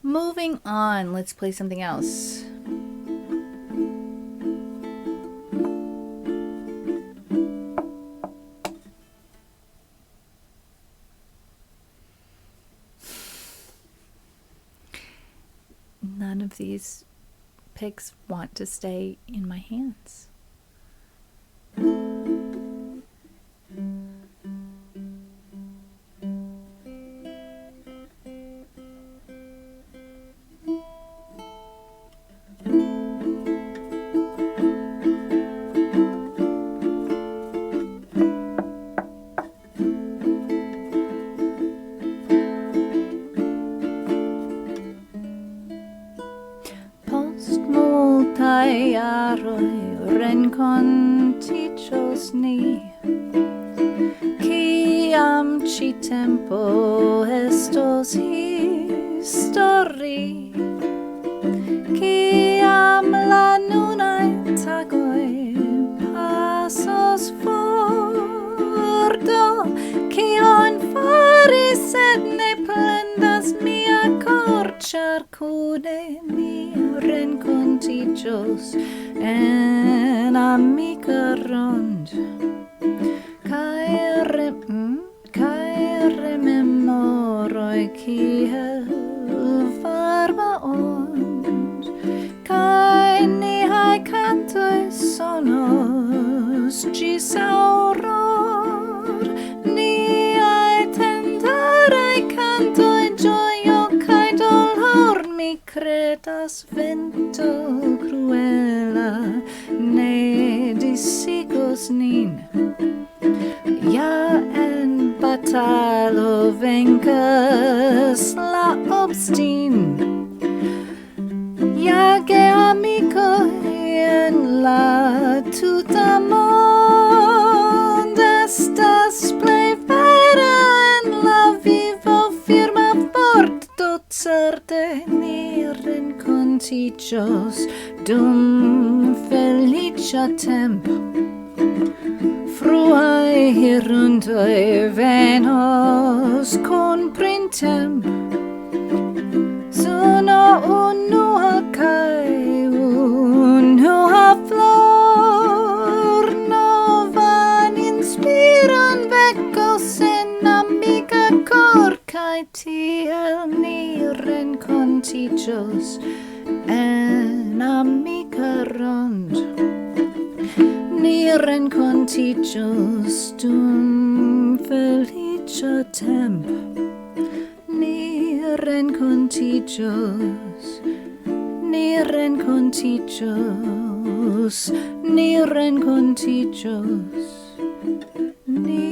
Moving on, let's play something else. None of these picks want to stay in my hands. Rencontichos ni Kiam ci tempo estos histori Kiam la nunai tagoi passos fordo Kion fari sed ne plendas mia cor Charcude ni rencontichos en amica rond Kai rememoroi kiel farba ond Kai nihai cantoi sonos gis auror Niai tendarai cantoi gioio kai dolor Mi credas vento cruela ne disigos nin Ja en batalo vencas la obstin Ja ge amico en la tuta mond Estas plei vera en la vivo firma fort Do certe ni rencontichos dum felicia temp Fruae hiruntoi venos con printemp Suno unua kai unua flor Novan inspiran vecos en amica cor Kai tiel ni rencontichos en amica rond Ni rencontichos dum felicia temp Ni rencontichos Ni rencontichos Ni rencontichos Ni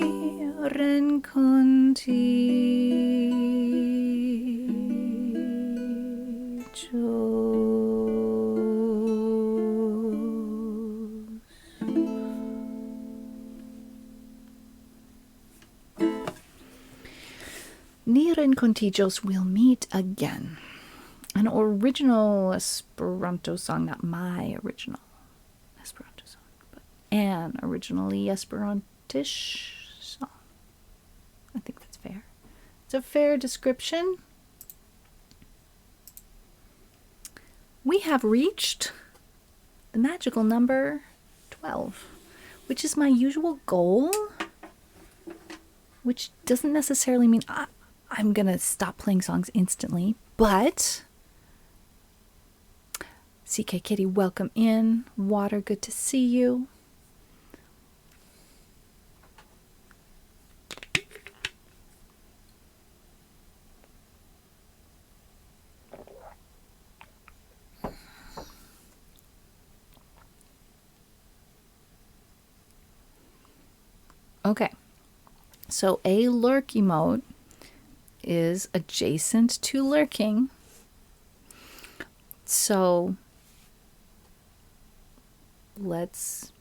Ni rencontichos will meet again. An original Esperanto song, not my original Esperanto song, but an originally Esperantish song. I think that's fair. It's a fair description. We have reached the magical number 12, which is my usual goal, which doesn't necessarily mean I'm going to stop playing songs instantly, but CK Kitty, welcome in. Water, good to see you. Okay. So a lurk emote is adjacent to lurking. So let's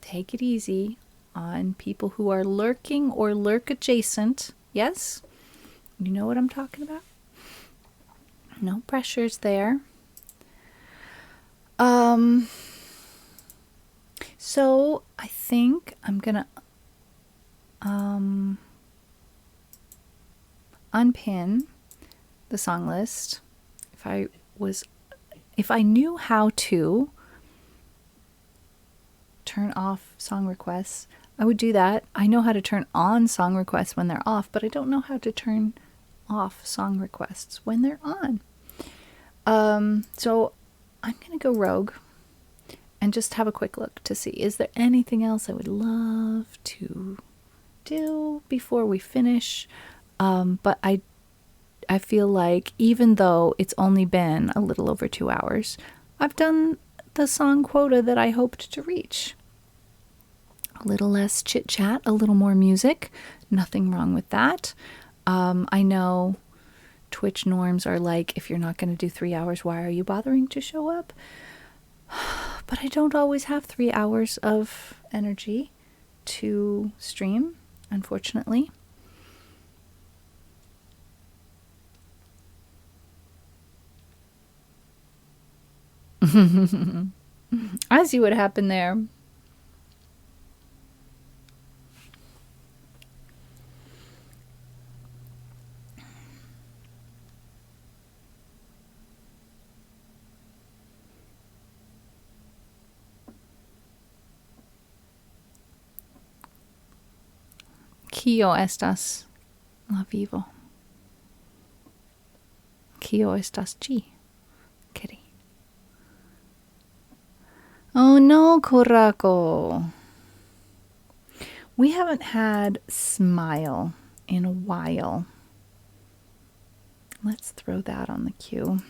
take it easy on people who are lurking or lurk adjacent. Yes? You know what I'm talking about? No pressures there. So I think I'm gonna unpin the song list. If I knew how to turn off song requests, I would do that. I know how to turn on song requests when they're off, but I don't know how to turn off song requests when they're on. So I'm going to go rogue and just have a quick look to see, is there anything else I would love to do before we finish? But I feel like even though it's only been a little over 2 hours, I've done the song quota that I hoped to reach. A little less chit chat, a little more music. Nothing wrong with that. I know Twitch norms are like, if you're not going to do 3 hours, why are you bothering to show up? But I don't always have 3 hours of energy to stream, unfortunately. I see what happened there. Kio estas la vivo. Kio estas ĝi? Kitty. Oh no, Korako. We haven't had Smile in a while. Let's throw that on the queue.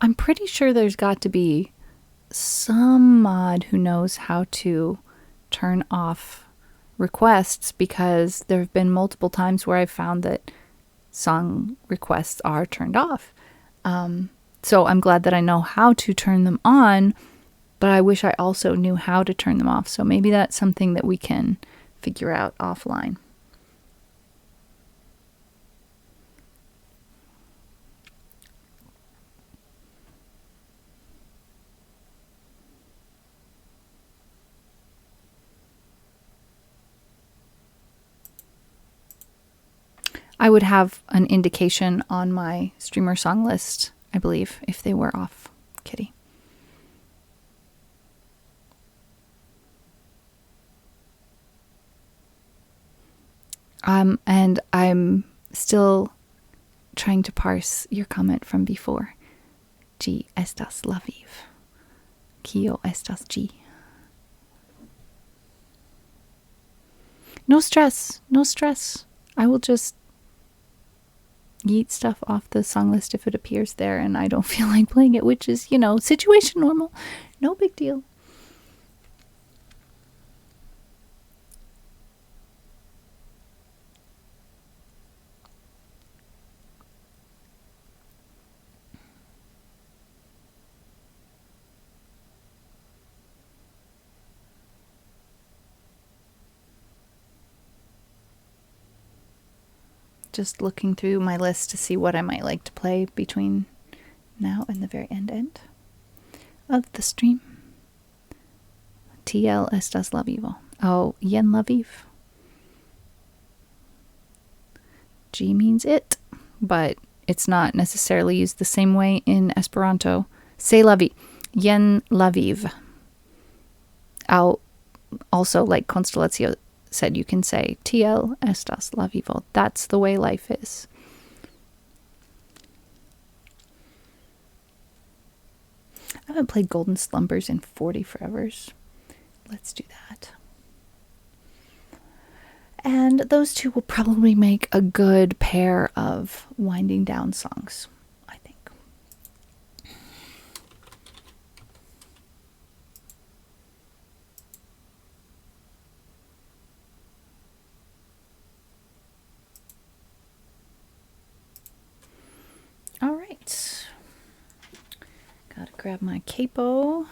I'm pretty sure there's got to be some mod who knows how to turn off requests, because there have been multiple times where I've found that song requests are turned off. So I'm glad that I know how to turn them on, but I wish I also knew how to turn them off. So maybe that's something that we can figure out offline. I would have an indication on my streamer song list, I believe, if they were off. Kitty. And I'm still trying to parse your comment from before. Ĝi estas la viv. Kio estas ĝi? No stress. No stress. I will just yeet stuff off the song list if it appears there and I don't feel like playing it, which is, situation normal. No big deal. Just looking through my list to see what I might like to play between now and the very end of the stream. TL estas la vivo. Oh, jen la viv. G means it, but it's not necessarily used the same way in Esperanto. C'est la vie. Jen la viv. without also, like Constellatio said, you can say tiel estas la vivo. That's the way life is. I haven't played Golden Slumbers in 40 forevers. Let's do that. And those two will probably make a good pair of winding down songs, I think. All right. Gotta grab my capo.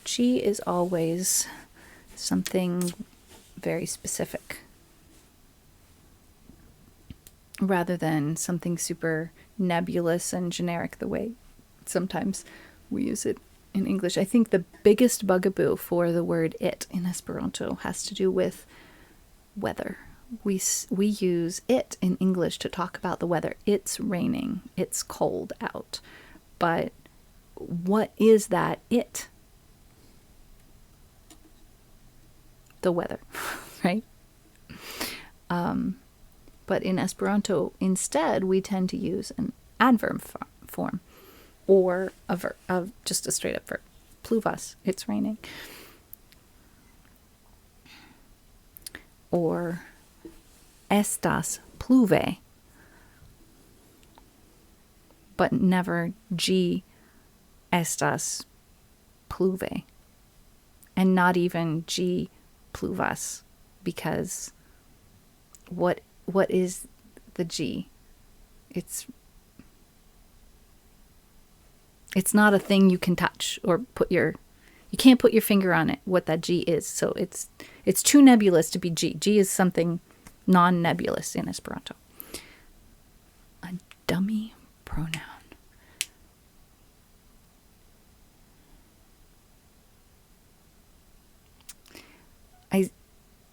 G is always something very specific rather than something super nebulous and generic the way sometimes we use it in English. I think the biggest bugaboo for the word it in Esperanto has to do with weather. We use it in English to talk about the weather. It's raining. It's cold out. But what is that it? The weather, right? But in Esperanto, instead, we tend to use an adverb form or a verb, just a straight up verb. Pluvas, it's raining. Or estas pluve, but never G estas pluve, and not even G pluvas, because what is the G? It's not a thing you can touch or you can't put your finger on it, what that G is. So it's too nebulous to be G. G is something non-nebulous in Esperanto. A dummy pronoun.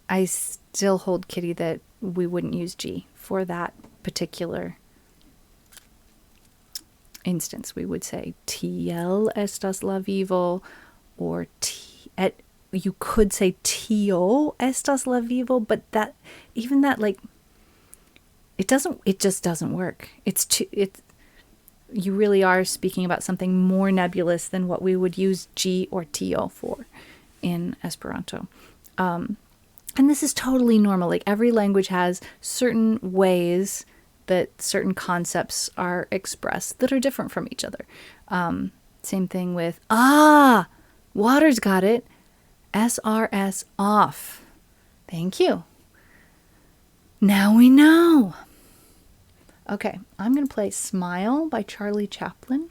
I still hold Kitty that we wouldn't use G for that particular instance. We would say tiel estas la vivo, or you could say tio estas la vivo, but like it just doesn't work. You really are speaking about something more nebulous than what we would use G or tio for in Esperanto. And this is totally normal. Like every language has certain ways that certain concepts are expressed that are different from each other. Same thing with, Water's got it. SRS off. Thank you. Now we know. Okay, I'm going to play Smile by Charlie Chaplin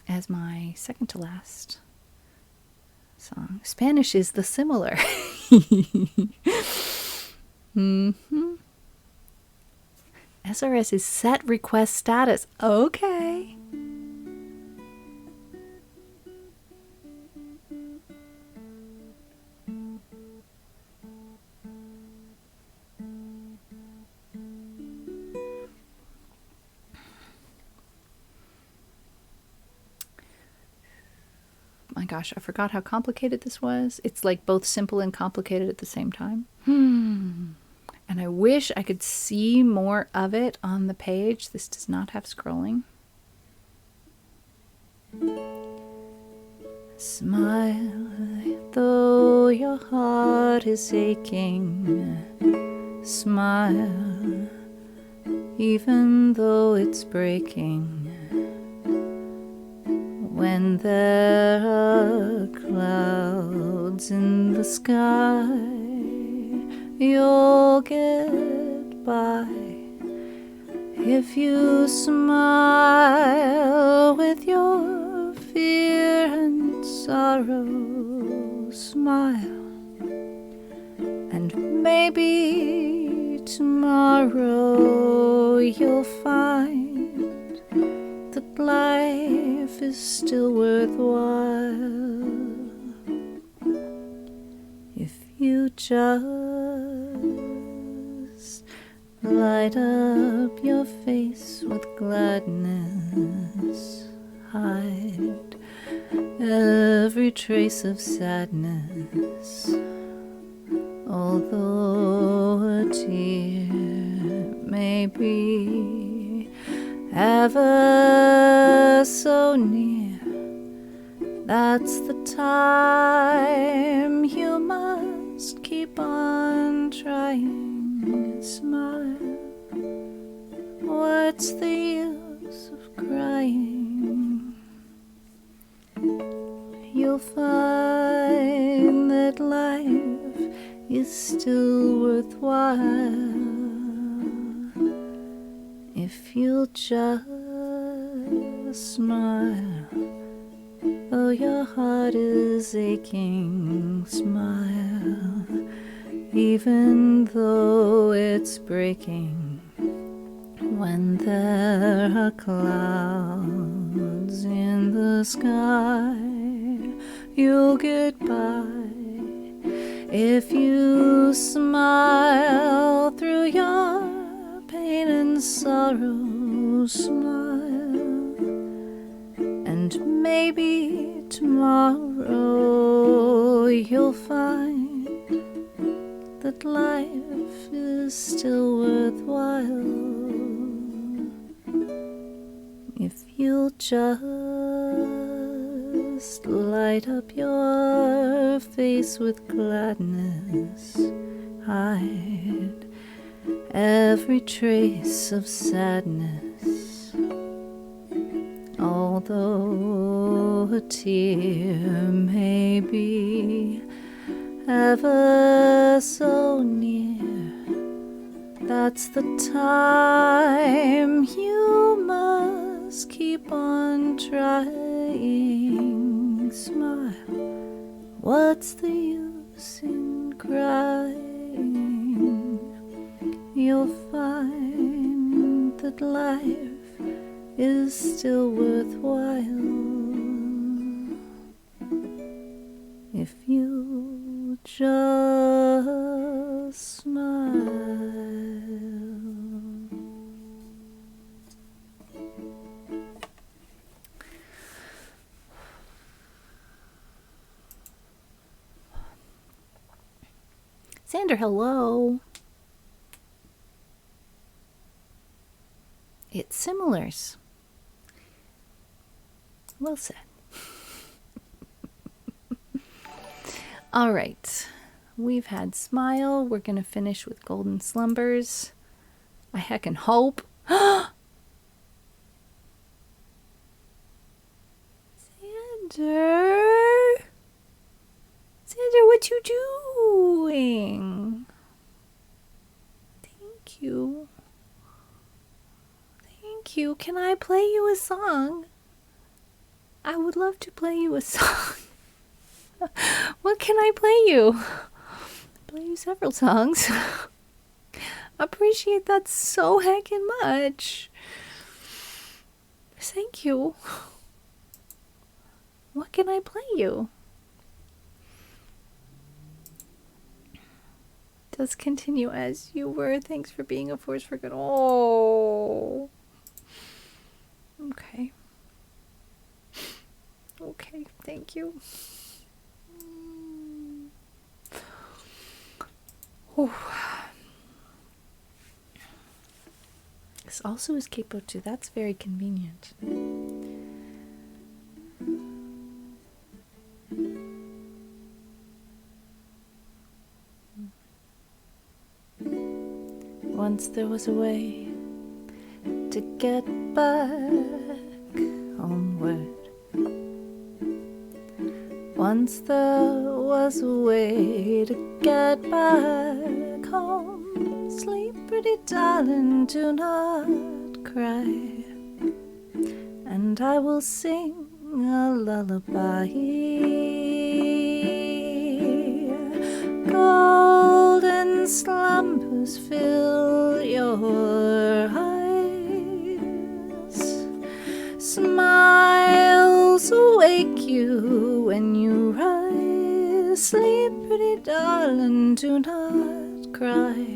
as my second to last song. Spanish is the similar. SRS is set request status. Okay. My gosh, I forgot how complicated this was. It's like both simple and complicated at the same time. And I wish I could see more of it on the page. This does not have scrolling. Smile though your heart is aching. Smile even though it's breaking. When there are clouds in the sky, you'll get by. If you smile with your fear and sorrow, smile. And maybe tomorrow you'll find that life is still worthwhile if you just light up your face with gladness. Hide every trace of sadness. Although a tear may be ever so near, that's the time you must keep on trying. Smile. What's the use of crying? You'll find that life is still worthwhile if you'll just smile. Though your heart is aching, smile. Even though it's breaking, when there are clouds in the sky, you'll get by. If you smile through your pain and sorrow, smile. And maybe tomorrow you'll find that life is still worthwhile if you'll just light up your face with gladness. Hide every trace of sadness. Although a tear may be ever so near, that's the time you must keep on trying. Smile. What's the use in crying? You'll find that life is still worthwhile if you just smile. Sander, hello. It's similars. Well said. All right. We've had Smile. We're going to finish with Golden Slumbers. I heckin' hope. Sander? Sander, what you doing? Thank you. Thank you. Can I play you a song? I would love to play you a song. What can I play you? Play you several songs. Appreciate that so heckin' much. Thank you. What can I play you? Just continue as you were. Thanks for being a force for good. Oh. Okay. Okay, thank you. Oh. This also is capo too. That's very convenient. Once there was a way to get back homeward. Once there was a way to get back home. Sleep, pretty darling, do not cry, and I will sing a lullaby. Golden slumbers fill your eyes. Smiles awake you when you rise. Sleep, pretty darling, do not cry,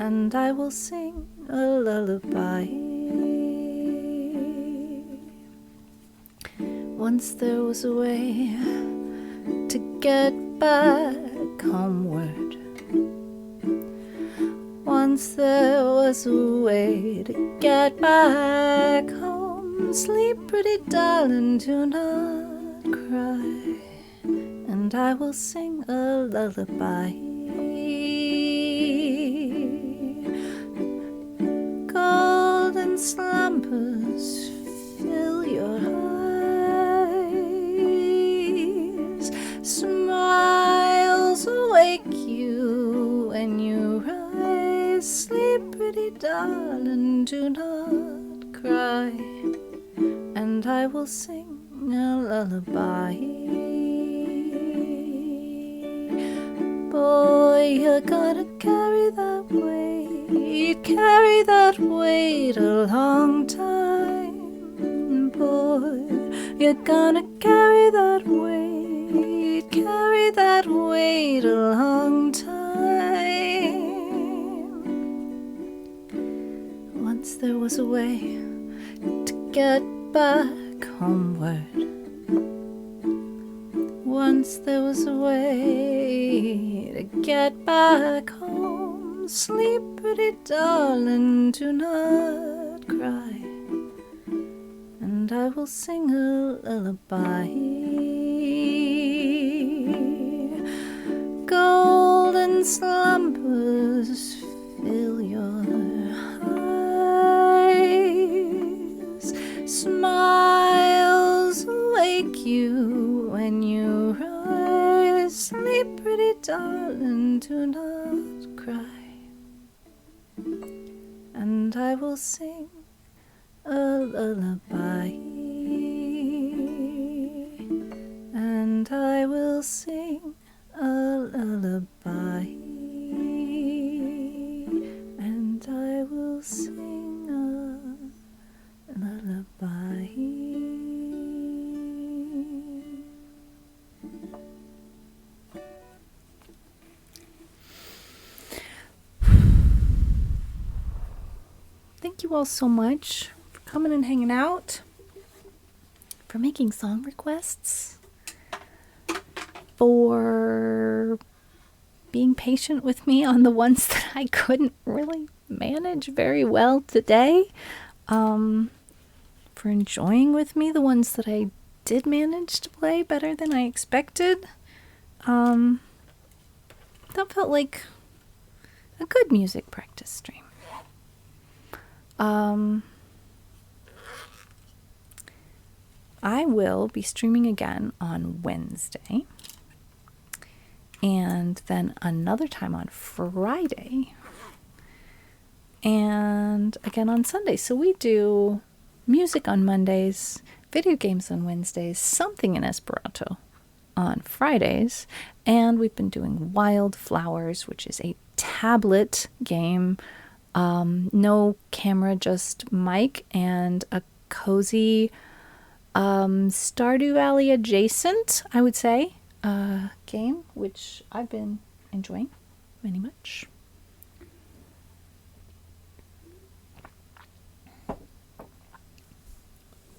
and I will sing a lullaby. Once there was a way to get back homeward. Once there was a way to get back home. Sleep, pretty darling, do not cry, and I will sing a lullaby. Golden slumbers fill your eyes. Smiles awake you when you rise. Sleep, pretty darling, do not cry, and I will sing a lullaby. Boy, you're gonna carry that weight, carry that weight a long time. Boy, you're gonna carry that weight, carry that weight a long time. Once there was a way to get back homeward. Once there was a way to get back home. Sleep, pretty darling, do not cry, and I will sing a lullaby. Golden slumbers fill your eyes. Smiles awake you when you rise. Sleep, pretty darling, do not cry, and I will sing a lullaby, and I will sing a lullaby, and I will sing a lullaby. Thank you all so much for coming and hanging out, for making song requests, for being patient with me on the ones that I couldn't really manage very well today, for enjoying with me the ones that I did manage to play better than I expected. That felt like a good music practice stream. I will be streaming again on Wednesday, and then another time on Friday, and again on Sunday. So we do music on Mondays, video games on Wednesdays, something in Esperanto on Fridays, and we've been doing Wildflowers, which is a tablet game. No camera, just mic, and a cozy Stardew Valley adjacent, I would say, game, which I've been enjoying very much.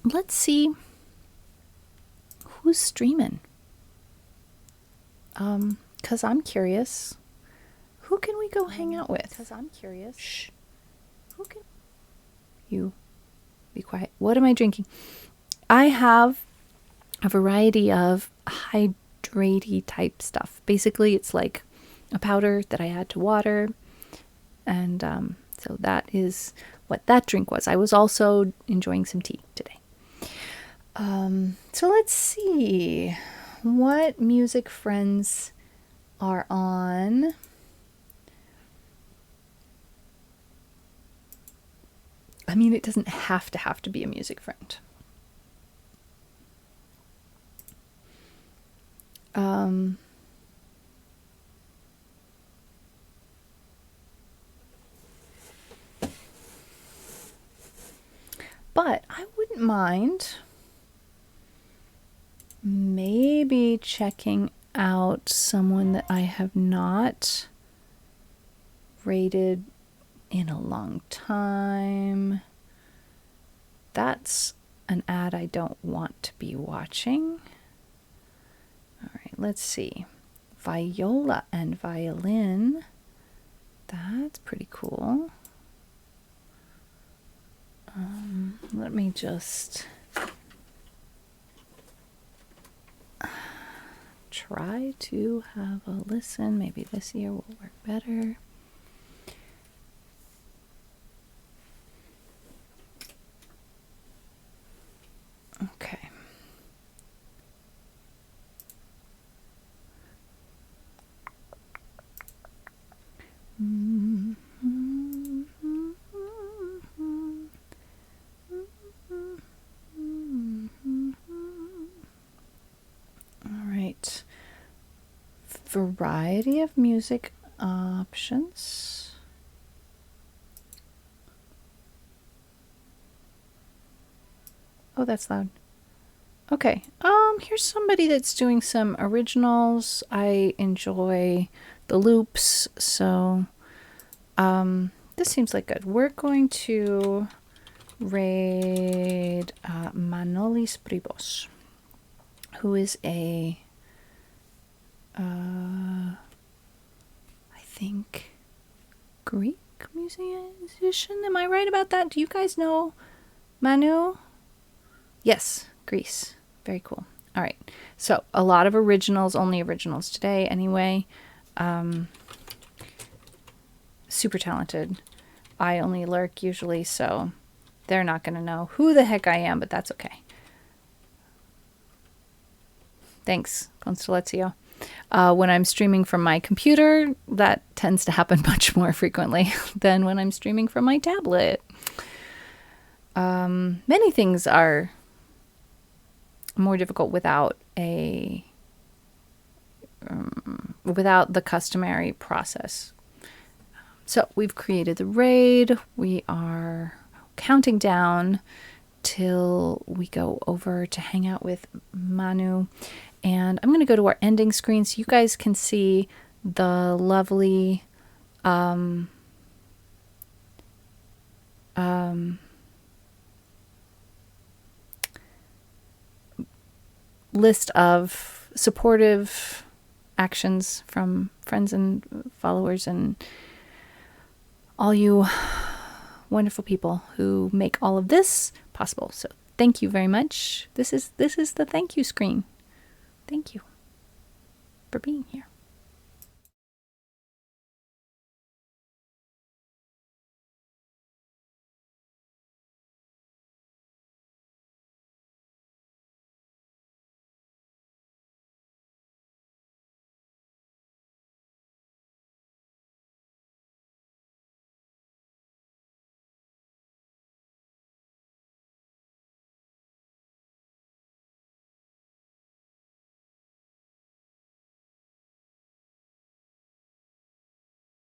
Let's see who's streaming. 'Cause I'm curious. Who can we go hang out with? 'Cause I'm curious. Shh. Who can... You be quiet. What am I drinking? I have a variety of hydraty type stuff. Basically, it's like a powder that I add to water. And so that is what that drink was. I was also enjoying some tea today. So let's see what music friends are on. I mean, it doesn't have to be a music friend. But I wouldn't mind maybe checking out someone that I have not rated in a long time. That's an ad I don't want to be watching. All right, let's see. Viola and violin. That's pretty cool. Let me just try to have a listen. Maybe this year will work better. Okay. All right. Variety of music options. Oh, that's loud. Okay. Here's somebody that's doing some originals. I enjoy the loops, so this seems like good. We're going to raid Manolis Pribos, who is a I think Greek musician. Am I right about that? Do you guys know Manu? Yes, Greece. Very cool. All right. So a lot of originals, only originals today anyway. Super talented. I only lurk usually, so they're not going to know who the heck I am, but that's okay. Thanks, Constellatio. When I'm streaming from my computer, that tends to happen much more frequently than when I'm streaming from my tablet. Many things are more difficult without without the customary process. So we've created the raid. We are counting down till we go over to hang out with Manu. And I'm going to go to our ending screen so you guys can see the lovely list of supportive actions from friends and followers and all you wonderful people who make all of this possible. So thank you very much. This is the thank you screen. Thank you for being here.